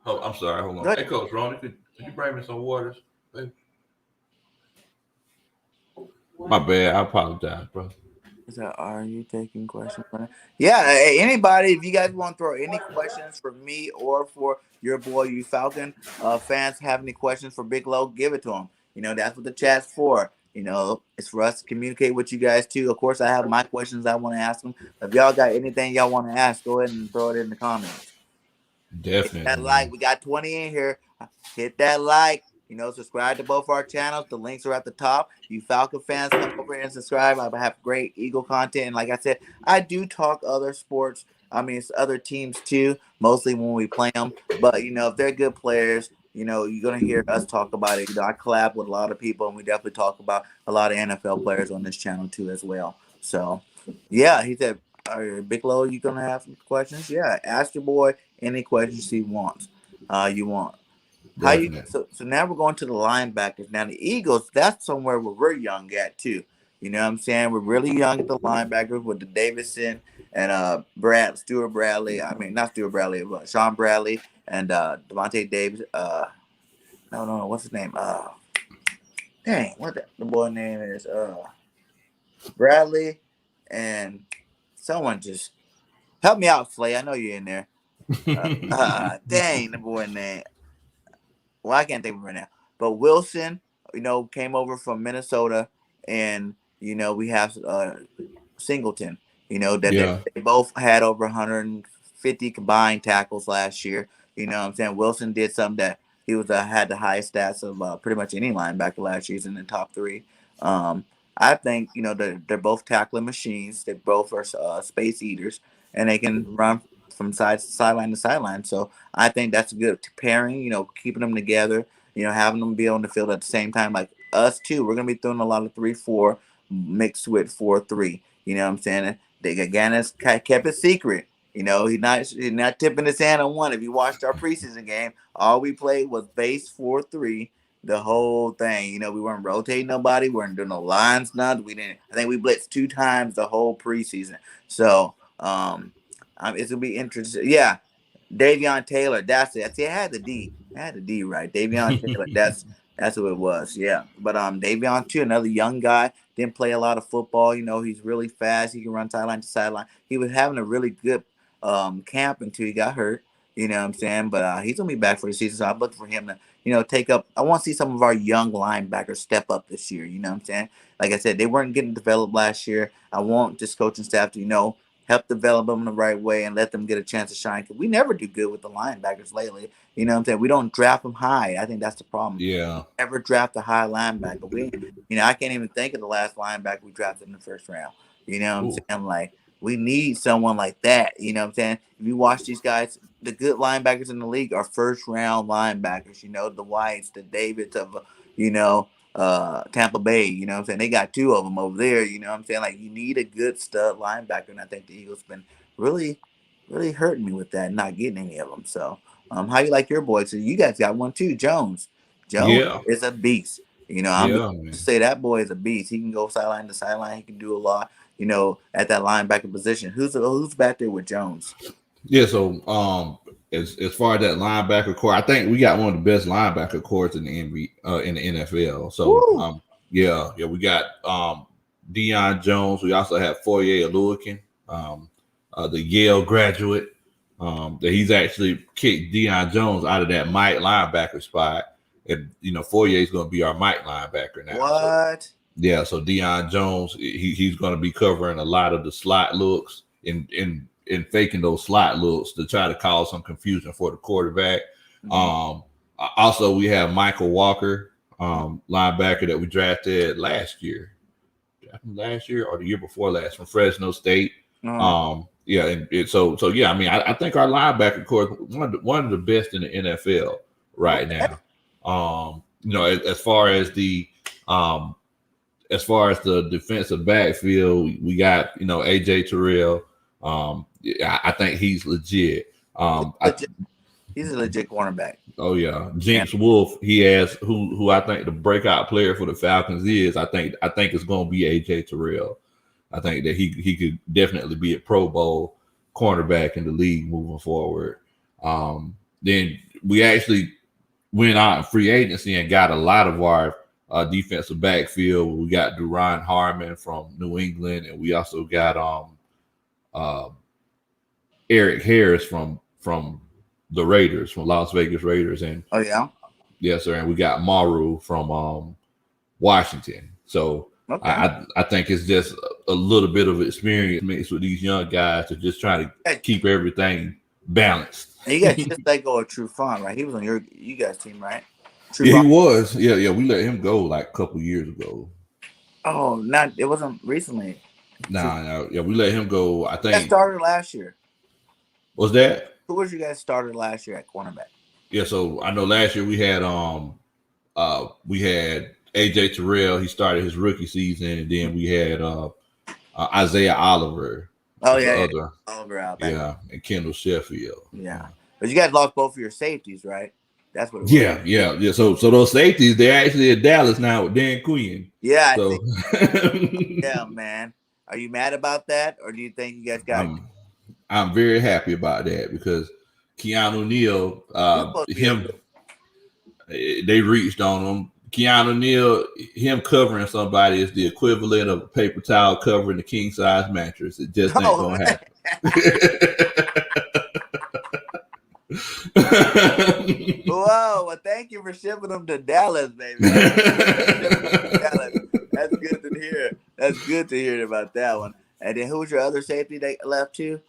Oh, I'm sorry. Hold on. Hey, Coach Ronnie, could you bring me some waters? Baby? My bad. I apologize, bro. Are you taking questions? Yeah, anybody, if you guys want to throw any questions for me or for your boy, you Falcon fans, have any questions for Big Low, give it to them. That's what the chat's for. It's for us to communicate with you guys too. Of course, I have my questions I want to ask them. If y'all got anything y'all want to ask, go ahead and throw it in the comments. Definitely. Hit that like. We got 20 in here. Hit that like. Subscribe to both our channels. The links are at the top. You Falcon fans, come over here and subscribe. I have great Eagle content. And like I said, I do talk other sports. It's other teams too, mostly when we play them. But, if they're good players, you're going to hear us talk about it. I collab with a lot of people, and we definitely talk about a lot of NFL players on this channel too as well. So, yeah, he said, Big Low, you going to have some questions? Yeah, ask your boy any questions he wants. You want. So now we're going to the linebackers. Now the Eagles, that's somewhere where we're young at too. You know what I'm saying? We're really young at the linebackers with the Davidson and Stuart Bradley. I mean, not Stuart Bradley, but Sean Bradley and Devontae Davis. No, what's his name? Dang, what the boy name is? Bradley and someone just help me out, Flay. I know you're in there. Dang, the boy name. Well, I can't think of it right now. But Wilson, came over from Minnesota, and we have Singleton. They both had over 150 combined tackles last year. You know what I'm saying? Wilson did something that he had the highest stats of pretty much any linebacker last year. He's in the top 3. I think they're both tackling machines. They both are space eaters, and they can run from sideline to sideline. So I think that's a good pairing, keeping them together, having them be on the field at the same time. Like us too, we're going to be throwing a lot of 3-4 mixed with 4-3. You know what I'm saying? Gannis kept it secret. He's not tipping his hand on one. If you watched our preseason game, all we played was base 4-3. The whole thing, we weren't rotating nobody. We weren't doing no lines, nothing. I think we blitzed 2 times the whole preseason. So, it's gonna be interesting. Yeah, Davion Taylor. That's it. See, I had the D right. Davion Taylor. That's who it was. Yeah, but Davion too, another young guy. Didn't play a lot of football. He's really fast. He can run sideline to sideline. He was having a really good camp until he got hurt. You know what I'm saying? But he's gonna be back for the season. So I'm looking for him to take up. I want to see some of our young linebackers step up this year. You know what I'm saying? Like I said, they weren't getting developed last year. I want this coaching staff to help develop them the right way and let them get a chance to shine. Because we never do good with the linebackers lately. You know what I'm saying? We don't draft them high. I think that's the problem. Yeah. Never draft a high linebacker. I can't even think of the last linebacker we drafted in the first round. You know what I'm saying? Like, we need someone like that. You know what I'm saying? If you watch these guys, the good linebackers in the league are first round linebackers. The Whites, the Davids of, Tampa Bay. You know what I'm saying? They got 2 of them over there. You know what I'm saying? Like, you need a good stud linebacker, and I think the Eagles been really, really hurting me with that, not getting any of them. So, how you like your boys? So you guys got one too, Jones. Jones Yeah, is a beast. You know, I'm yeah, gonna man. say that boy is a beast. He can go sideline to sideline. He can do a lot. You know, at that linebacker position. Who's back there with Jones? Yeah. So as far as that linebacker core, I think we got one of the best linebacker cores in the in the NFL. So Woo! yeah, we got Deion Jones. We also have Foye Oluokun, the Yale graduate. That he's actually kicked Deion Jones out of that Mike linebacker spot. And you know, Foye is going to be our Mike linebacker now. What? So, yeah, so Deion Jones, he's going to be covering a lot of the slot looks and faking those slot looks to try to cause some confusion for the quarterback. Also, we have Michael Walker, linebacker that we drafted last year or the year before last from Fresno State. Yeah, and so yeah, I mean, I think our linebacker core is one of the best in the NFL right now. You know, as far as the defensive backfield, we got, you know, AJ Terrell. I think he's legit. He's a legit cornerback. Oh yeah, Jinx Wolf. He has who I think the breakout player for the Falcons is. I think it's going to be AJ Terrell. I think that he could definitely be a Pro Bowl cornerback in the league moving forward. Then we actually went out in free agency and got a lot of our defensive backfield. We got Duron Harmon from New England, and we also got Eric Harris from the Raiders, from Las Vegas Raiders. And oh yeah, yes, sir. And we got Maru from Washington. So okay. I think it's just a little bit of experience mixed with these young guys to just try to keep everything balanced. And you guys just let go of Trufant, right? He was on you guys team, right? Trufant. Yeah, he was. Yeah. We let him go like a couple years ago. Oh, it wasn't recently. No. Yeah, we let him go. I think that started last year. Was that? Who was you guys started last year at cornerback? Yeah, so I know last year we had AJ Terrell. He started his rookie season, and then we had Isaiah Oliver. Oh yeah, Oliver out there. Yeah, and Kendall Sheffield. Yeah, but you guys lost both of your safeties, right? That's what it was. Yeah. So those safeties, they're actually at Dallas now with Dan Quinn. Yeah. So. Yeah, man. Are you mad about that, or do you think you guys got? I'm very happy about that because Keanu Neal, they reached on him. Keanu Neal, him covering somebody is the equivalent of a paper towel covering the king size mattress. It just ain't gonna happen. Whoa! Well, thank you for shipping them to Dallas, baby. That's good to hear. That's good to hear about that one. And then who's your other safety that left too?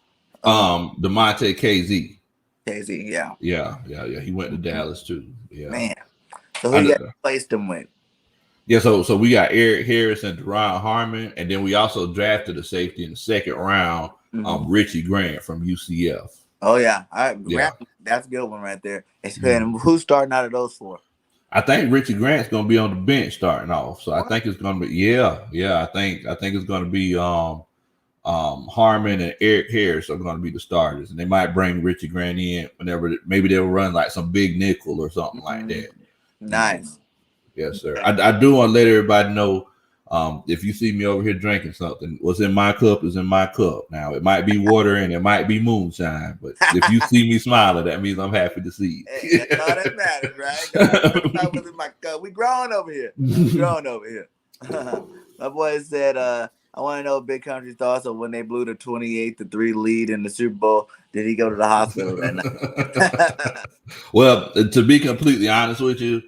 DeMonte KZ. KZ, yeah. Yeah. He went to Dallas too. Yeah. Man. So who you guys replaced him with? Yeah, so we got Eric Harris and Duron Harmon, and then we also drafted a safety in the second round, Richie Grant from UCF. Oh yeah. That's a good one right there. And who's starting out of those four? I think Richie Grant's gonna be on the bench starting off. So I think it's gonna be I think it's gonna be Harmon and Eric Harris are gonna be the starters, and they might bring Richie Grant in whenever maybe they'll run like some big nickel or something like that. Nice. Yes, sir. I do want to let everybody know, if you see me over here drinking something, what's in my cup is in my cup. Now, it might be water and it might be moonshine, but if you see me smiling, that means I'm happy to see you. Hey, that's all that matters, right? What's in my cup? We growing over here. My boy said, I want to know Big Country's thoughts on when they blew the 28-3 lead in the Super Bowl. Did he go to the hospital that night? Well, to be completely honest with you,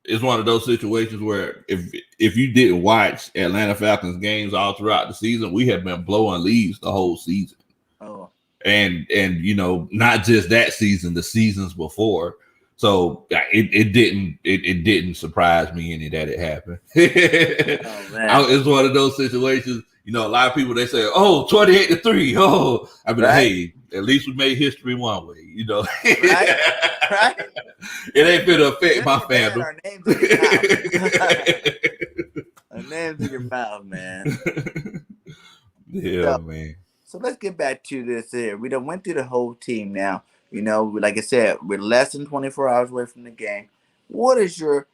it's one of those situations where if you didn't watch Atlanta Falcons games all throughout the season, we have been blowing leads the whole season. Oh, and you know, not just that season, the seasons before. So it didn't surprise me any that it happened. It's one of those situations. You know, a lot of people they say, "Oh, 28-3." Oh, I mean, hey, at least we made history one way. You know, right? It ain't gonna affect my fandom. Our names in your mouth. Our names in your mouth, man. Yeah, man. So let's get back to this here. We done went through the whole team now. You know, like I said, we're less than 24 hours away from the game. What is your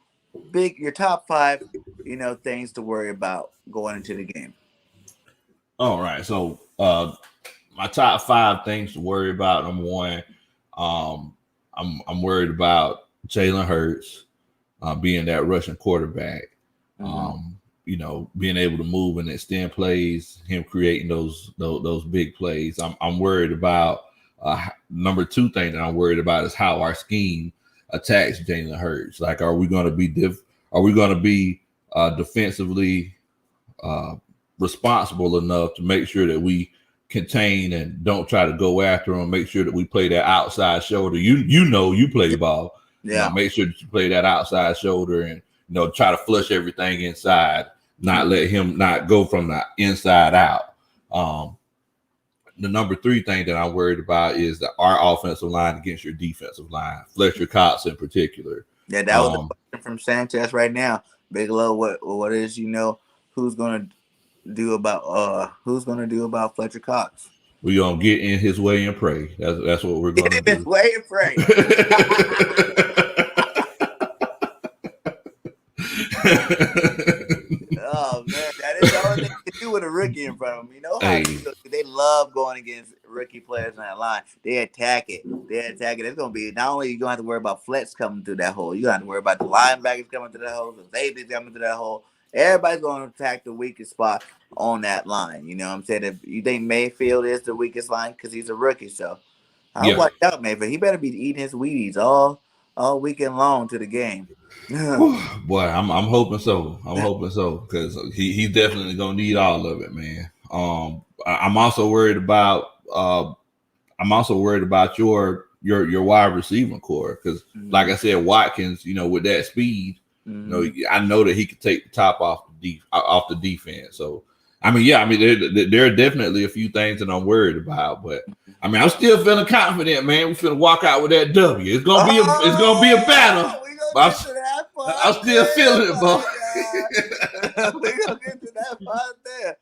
top 5, things to worry about going into the game? All right. So my top 5 things to worry about. Number 1, I'm worried about Jalen Hurts being that rushing quarterback. Mm-hmm. Being able to move and extend plays, him creating those big plays. I'm worried about number 2 thing that I'm worried about is how our scheme attacks Jalen Hurts. Like, are we going to be defensively responsible enough to make sure that we contain and don't try to go after him? Make sure that we play that outside shoulder. You play ball. Yeah. Make sure that you play that outside shoulder and try to flush everything inside. Not let him not go from the inside out. The number 3 thing that I'm worried about is our offensive line against your defensive line, Fletcher Cox in particular. Yeah, that was a question from Sanchez right now. Bigelow, what is who's gonna do about Fletcher Cox? We're gonna get in his way and pray. That's what we're gonna do. His way and pray. Oh man, that is all they can do with a rookie in front of them. You know how they love going against rookie players in that line. They attack it. It's gonna be not only you gonna have to worry about Flex coming through that hole, you gonna have to worry about the linebackers coming through that hole, the safeties coming through that hole. Everybody's gonna attack the weakest spot on that line. You know what I'm saying? If you think Mayfield is the weakest line because he's a rookie, so I watch out, Mayfield. He better be eating his Wheaties all weekend long to the game. Boy, I'm hoping so. I'm hoping so because he's definitely gonna need all of it, man. I'm also worried about your wide receiving core because, like I said, Watkins, with that speed, I know that he could take the top off the defense. So, there are definitely a few things that I'm worried about, but I'm still feeling confident, man. We're finna walk out with that W. It's gonna be a battle. I'm still feeling it, bro. We're gonna get to that part there.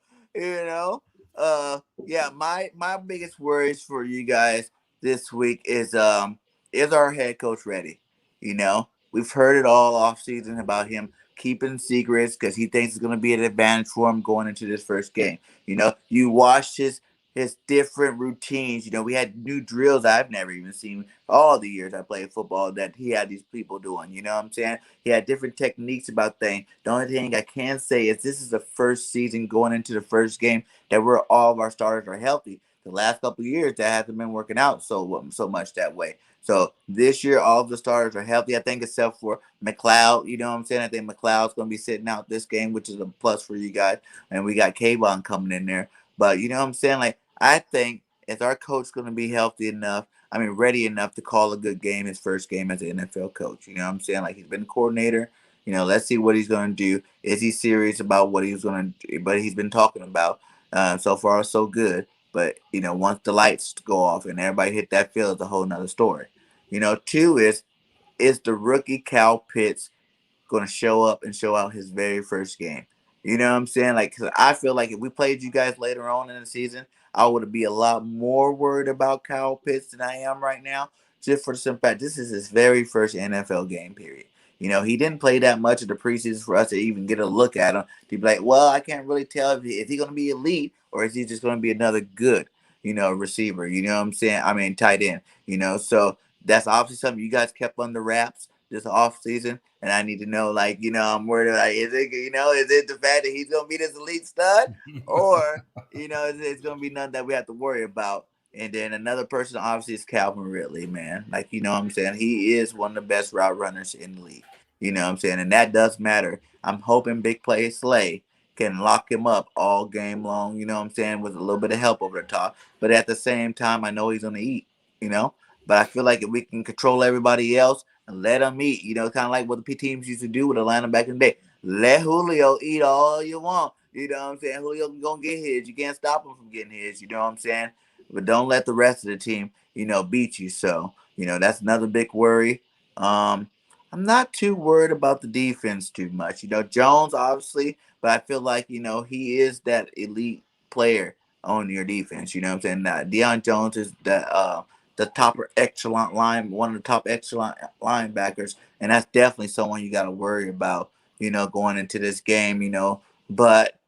My biggest worries for you guys this week is our head coach ready? We've heard it all off season about him keeping secrets because he thinks it's going to be an advantage for him going into this first game. You watched his different routines. We had new drills I've never even seen all the years I played football that he had these people doing. You know what I'm saying? He had different techniques about things. The only thing I can say is this is the first season going into the first game that all of our starters are healthy. The last couple of years that hasn't been working out so much that way. So this year, all of the starters are healthy, I think, except for McLeod. You know what I'm saying? I think McLeod's going to be sitting out this game, which is a plus for you guys. And we got Kayvon coming in there. But you know what I'm saying? Like, I think is our coach going to be healthy enough, ready enough to call a good game, his first game as an NFL coach. You know what I'm saying? Like, he's been a coordinator. Let's see what he's going to do. Is he serious about what he's going to do? But he's been talking about. So far, so good. But, once the lights go off and everybody hit that field, it's a whole nother story. 2 is the rookie Kyle Pitts going to show up and show out his very first game? You know what I'm saying? Like, cause I feel like if we played you guys later on in the season, I would be a lot more worried about Kyle Pitts than I am right now. Just for the simple fact, this is his very first NFL game, period. He didn't play that much of the preseason for us to even get a look at him. To be like, well, I can't really tell if he's going to be elite or is he just going to be another good, receiver. You know what I'm saying? Tight end. So that's obviously something you guys kept under wraps this off season. And I need to know, I'm worried about, is it the fact that he's going to be this elite stud? Or, it's going to be nothing that we have to worry about. And then another person, obviously, is Calvin Ridley, man. Like, you know what I'm saying? He is one of the best route runners in the league. You know what I'm saying? And that does matter. I'm hoping Big Play Slay can lock him up all game long, you know what I'm saying, with a little bit of help over the top. But at the same time, I know he's going to eat, But I feel like if we can control everybody else, and let him eat. Kind of like what the teams used to do with Atlanta back in the day. Let Julio eat all you want. You know what I'm saying? Julio can go get his. You can't stop him from getting his. You know what I'm saying? But don't let the rest of the team, beat you. So, that's another big worry. I'm not too worried about the defense too much. Jones, obviously, but I feel like, he is that elite player on your defense. You know what I'm saying? Deion Jones is the top echelon line, one of the top echelon linebackers, and that's definitely someone you got to worry about, going into this game, But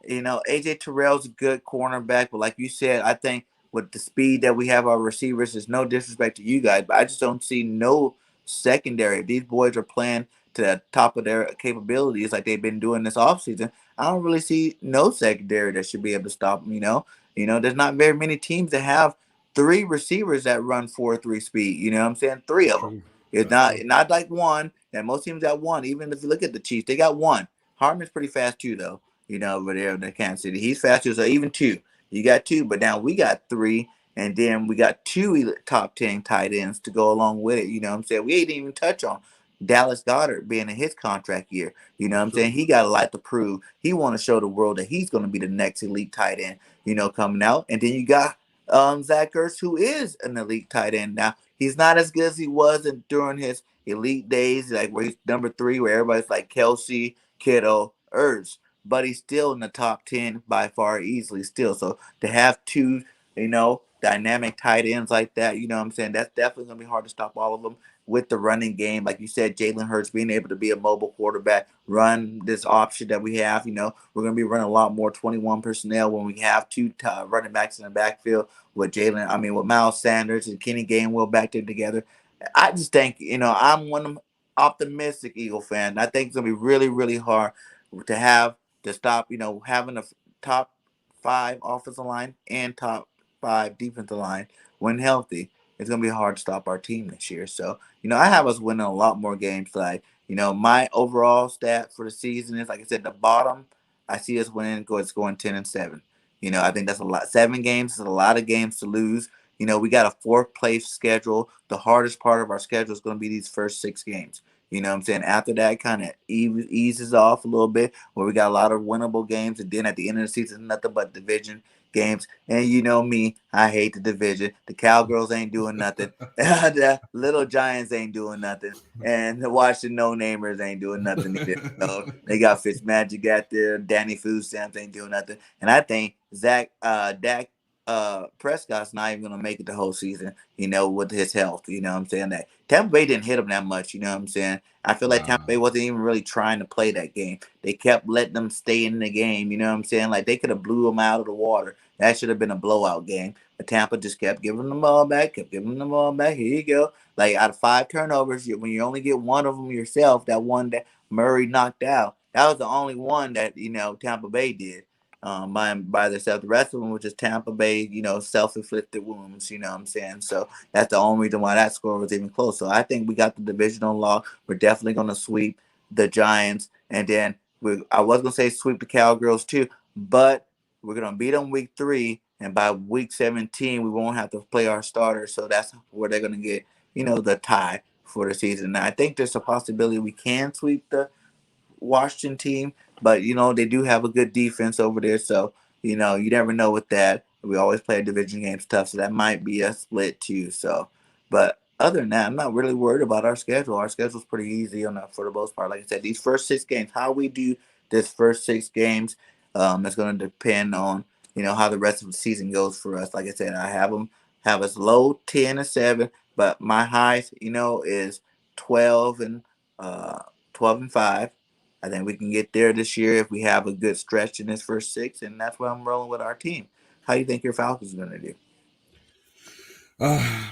AJ Terrell's a good cornerback, but like you said, I think with the speed that we have our receivers, there's no disrespect to you guys, but I just don't see no secondary. If these boys are playing to the top of their capabilities like they've been doing this offseason, I don't really see no secondary that should be able to stop them, there's not very many teams that have three receivers that run 4.3 speed. You know what I'm saying? Three of them. It's not like one, and most teams got one. Even if you look at the Chiefs, they got one. Hartman's pretty fast too, though. Over there in the Kansas City. He's faster, so even two. You got two, but now we got three, and then we got two top 10 tight ends to go along with it. You know what I'm saying? We ain't even touch on Dallas Goedert being in his contract year. You know what I'm saying? He got a lot to prove. He want to show the world that he's going to be the next elite tight end, coming out. And then you got Zach Ertz, who is an elite tight end. Now, he's not as good as he was during his elite days, like where he's number 3, where everybody's like Kelsey, Kittle, Ertz. But he's still in the top 10 by far easily still. So to have two, dynamic tight ends like that, you know what I'm saying, that's definitely going to be hard to stop all of them with the running game. Like you said, Jalen Hurts being able to be a mobile quarterback, run this option that we have, we're going to be running a lot more 21 personnel when we have two running backs in the backfield with Miles Sanders and Kenny Gainwell back there together. I just think, I'm one of them optimistic Eagle fan. I think it's going to be really, really hard to stop, having a top 5 offensive line and top 5 defensive line when healthy. It's going to be hard to stop our team this year. So, I have us winning a lot more games. Like, my overall stat for the season is, like I said, the bottom, I see us winning, it's going 10-7. I think that's a lot. 7 games is a lot of games to lose. We got a 4th place schedule. The hardest part of our schedule is going to be these first 6 games. You know what I'm saying? After that, kind of eases off a little bit, where we got a lot of winnable games. And then at the end of the season, nothing but division games. And you know me, I hate the division. The Cowgirls ain't doing nothing. The Little Giants ain't doing nothing. And the Washington No-Namers ain't doing nothing either. They got Fitzmagic out there. Danny Food Stamps ain't doing nothing. And I think Dak Prescott's not even gonna make it the whole season, with his health. You know what I'm saying? That Tampa Bay didn't hit him that much, you know what I'm saying? I feel like Tampa Bay wasn't even really trying to play that game. They kept letting them stay in the game, you know what I'm saying? Like, they could have blew them out of the water. That should have been a blowout game. But Tampa just kept giving them the ball back, Here you go. Like, out of 5 turnovers, when you only get one of them yourself, that one that Murray knocked out, that was the only one that, Tampa Bay did. By themselves. The rest of them was just Tampa Bay, self-inflicted wounds, you know what I'm saying? So that's the only reason why that score was even close. So I think we got the divisional lock. We're definitely going to sweep the Giants. And then I was going to say sweep the Cowgirls too, but we're going to beat them week 3. And by week 17, we won't have to play our starters. So that's where they're going to get, the tie for the season. Now, I think there's a possibility we can sweep the Washington team, but they do have a good defense over there, so you never know with that. We always play division games tough, so that might be a split too. So, but other than that, I'm not really worried about our schedule. Our schedule's pretty easy for the most part. Like I said, these first 6 games, how we do this first 6 games, is going to depend on how the rest of the season goes for us. Like I said, I have us low 10-7, but my high is 12-5. I think we can get there this year if we have a good stretch in this first 6, and that's where I'm rolling with our team. How do you think your Falcons are going to do?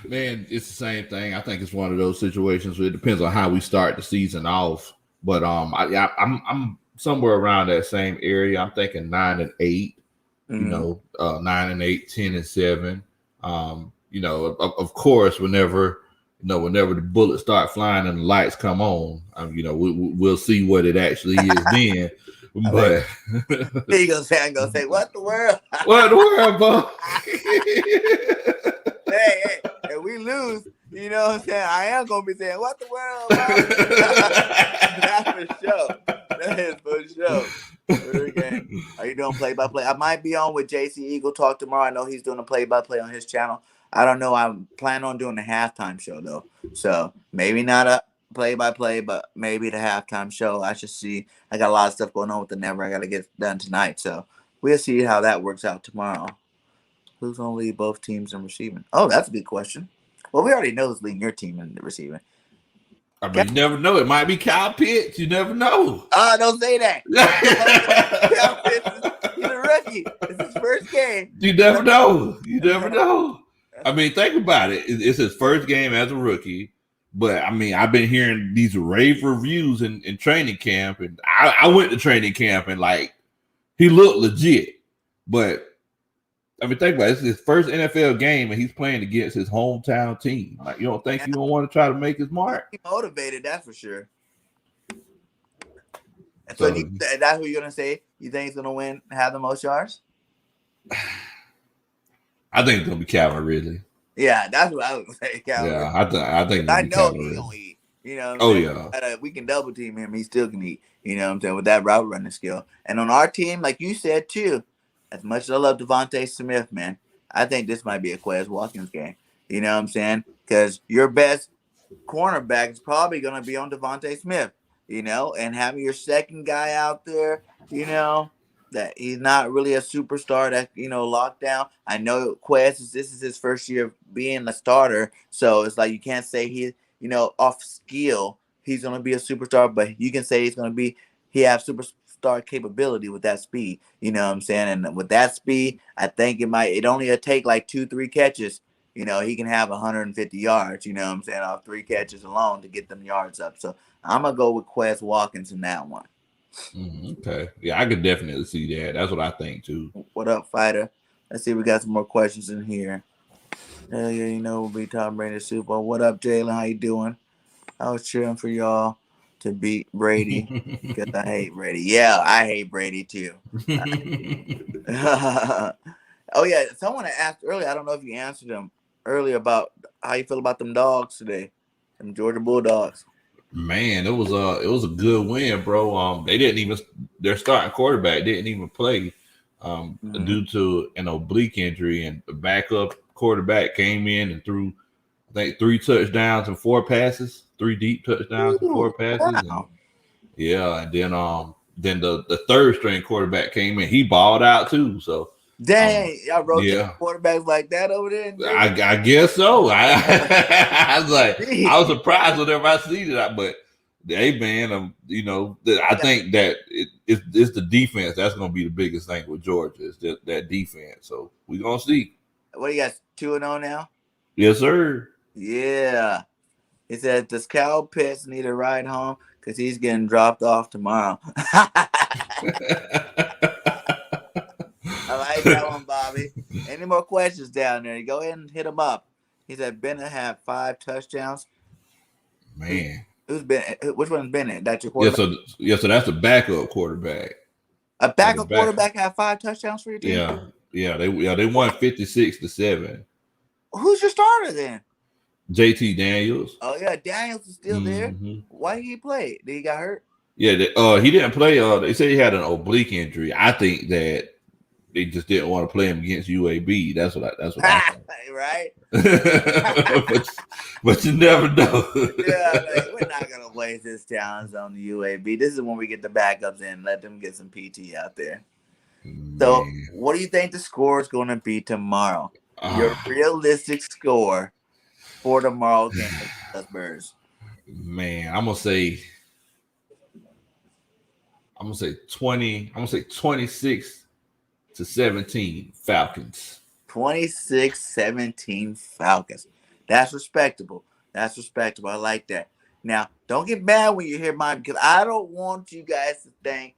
Man, it's the same thing. I think it's one of those situations where it depends on how we start the season off. But I'm somewhere around that same area. I'm thinking 9-8. 9-8, 10-7. Of course, whenever the bullets start flying and the lights come on, we'll see what it actually is then. But he gonna say, I'm gonna say, what the world? What the world, bro? hey, if we lose, You know what I'm saying? I am gonna be saying, "What the world?" That's for sure. That is for sure. BIRDGANG. Are you doing play-by-play? I might be on with JC Eagle Talk tomorrow. I know he's doing a play-by-play on his channel. I don't know. I'm planning on doing the halftime show though, so maybe not a play-by-play, but maybe the halftime show. I should see. I got a lot of stuff going on with the network. I got to get done tonight, so we'll see how that works out tomorrow. Who's gonna lead both teams in receiving? Oh, that's a good question. Well, we already know who's leading your team in the receiving. I mean, you never know. It might be Kyle Pitts. You never know. Don't say that. Kyle Pitts, he's a rookie. It's his first game. You never know. You never know. I mean, think about it. It's his first game as a rookie. But, I mean, I've been hearing these rave reviews in training camp. And I went to training camp and, like, he looked legit. But, I mean, think about it. It's his first NFL game, and he's playing against his hometown team. Like, you don't think you don't want to try to make his mark? He's motivated, that's for sure. So that's who you're going to say? You think he's going to win, have the most yards? I think it's going to be Calvin Ridley. Yeah, that's what I was going to say, Calvin. Yeah, I think I know he's going to eat. You know what I'm saying? Yeah. We can double team him. He still can eat. You know what I'm saying? With that route running skill. And on our team, like you said, too, as much as I love Devontae Smith, man, I think this might be a Quez Watkins game. You know what I'm saying? Because your best cornerback is probably going to be on Devontae Smith, you know, and having your second guy out there, you know, that he's not really a superstar that, you know, locked down. I know Quez, this is his first year of being a starter, so it's like you can't say he, you know, off skill, he's going to be a superstar, but you can say he's going to be, he has superstar capability with that speed, you know what I'm saying? And with that speed, I think it only take like 2-3 catches, you know, he can have 150 yards, you know what I'm saying, off 3 catches alone to get them yards up. So I'm gonna go with Quez Watkins in that one. Okay, yeah, I could definitely see that. That's what I think too. What up, fighter? Let's see, we got some more questions in here. Hell yeah, you know, we'll be Tom Brady Super Bowl. What up, Jalen? How you doing? I was cheering for y'all to beat Brady because I hate Brady. Yeah, I hate Brady too. Oh yeah, someone asked earlier. I don't know if you answered them earlier about how you feel about them dogs today, them Georgia Bulldogs. Man, it was a good win, bro. Their starting quarterback didn't even play due to an oblique injury, and the backup quarterback came in and threw, I think, 3 touchdowns and 4 passes, 3 deep touchdowns and 4 passes. Wow. And then the third string quarterback came in. He balled out too. So dang, y'all rotate quarterbacks like that over there. I guess so. I was like, I was surprised whenever I seen it, but hey, man, you know, I think that it's the defense that's going to be the biggest thing with Georgia is that defense. So we're gonna see. What you got? 2-0 now? Yes, sir. Yeah. He said, "Does Kyle Pitts need a ride home? Because he's getting dropped off tomorrow." I like that one, Bobby. Any more questions down there? Go ahead and hit them up. He said Bennett had 5 touchdowns. Man. Who's Bennett? Which one's Bennett? That's your quarterback? So that's the backup quarterback. A backup quarterback had 5 touchdowns for your team? Yeah. They won 56-7. Who's your starter then? JT Daniels. Oh yeah, Daniels is still there. Why did he play? Did he got hurt? Yeah, he didn't play. They said he had an oblique injury. I think that they just didn't want to play him against UAB. That's what I think. Right? but you never know. Yeah, like, we're not gonna waste his talents on the UAB. This is when we get the backups in, let them get some PT out there. Man. So, what do you think the score is going to be tomorrow? Your realistic score for tomorrow's game against Birds. Man, I'm gonna say 20. I'm gonna say 26-17 Falcons. 26-17 Falcons. That's respectable. That's respectable. I like that. Now, don't get mad when you hear mine because I don't want you guys to think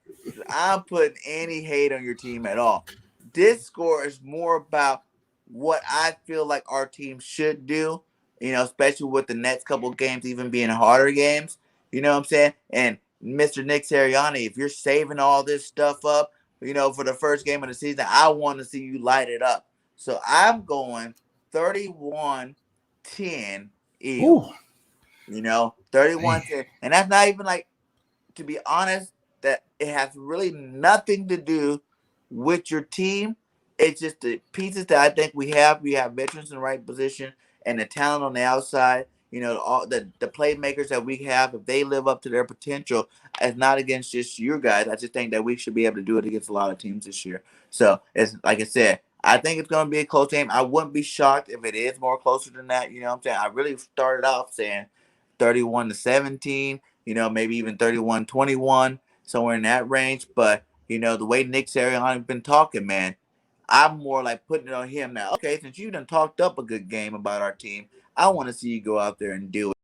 I'm putting any hate on your team at all. This score is more about what I feel like our team should do, you know, especially with the next couple of games even being harder games. You know what I'm saying? And Mr. Nick Sirianni, if you're saving all this stuff up, you know, for the first game of the season, I want to see you light it up. So I'm going 31-10 Ew. You know, 31 to, and that's not even like, to be honest, that it has really nothing to do with your team. It's just the pieces that I think we have. We have veterans in the right position and the talent on the outside. You know, all the playmakers that we have, if they live up to their potential, it's not against just your guys. I just think that we should be able to do it against a lot of teams this year. So it's like I said, I think it's going to be a close game. I wouldn't be shocked if it is more closer than that. You know what I'm saying? I really started off saying 31-17, you know, maybe even 31-21, somewhere in that range. But, you know, the way Nick Sirianni's been talking, man, I'm more like putting it on him now. Okay, since you done talked up a good game about our team, I want to see you go out there and do it.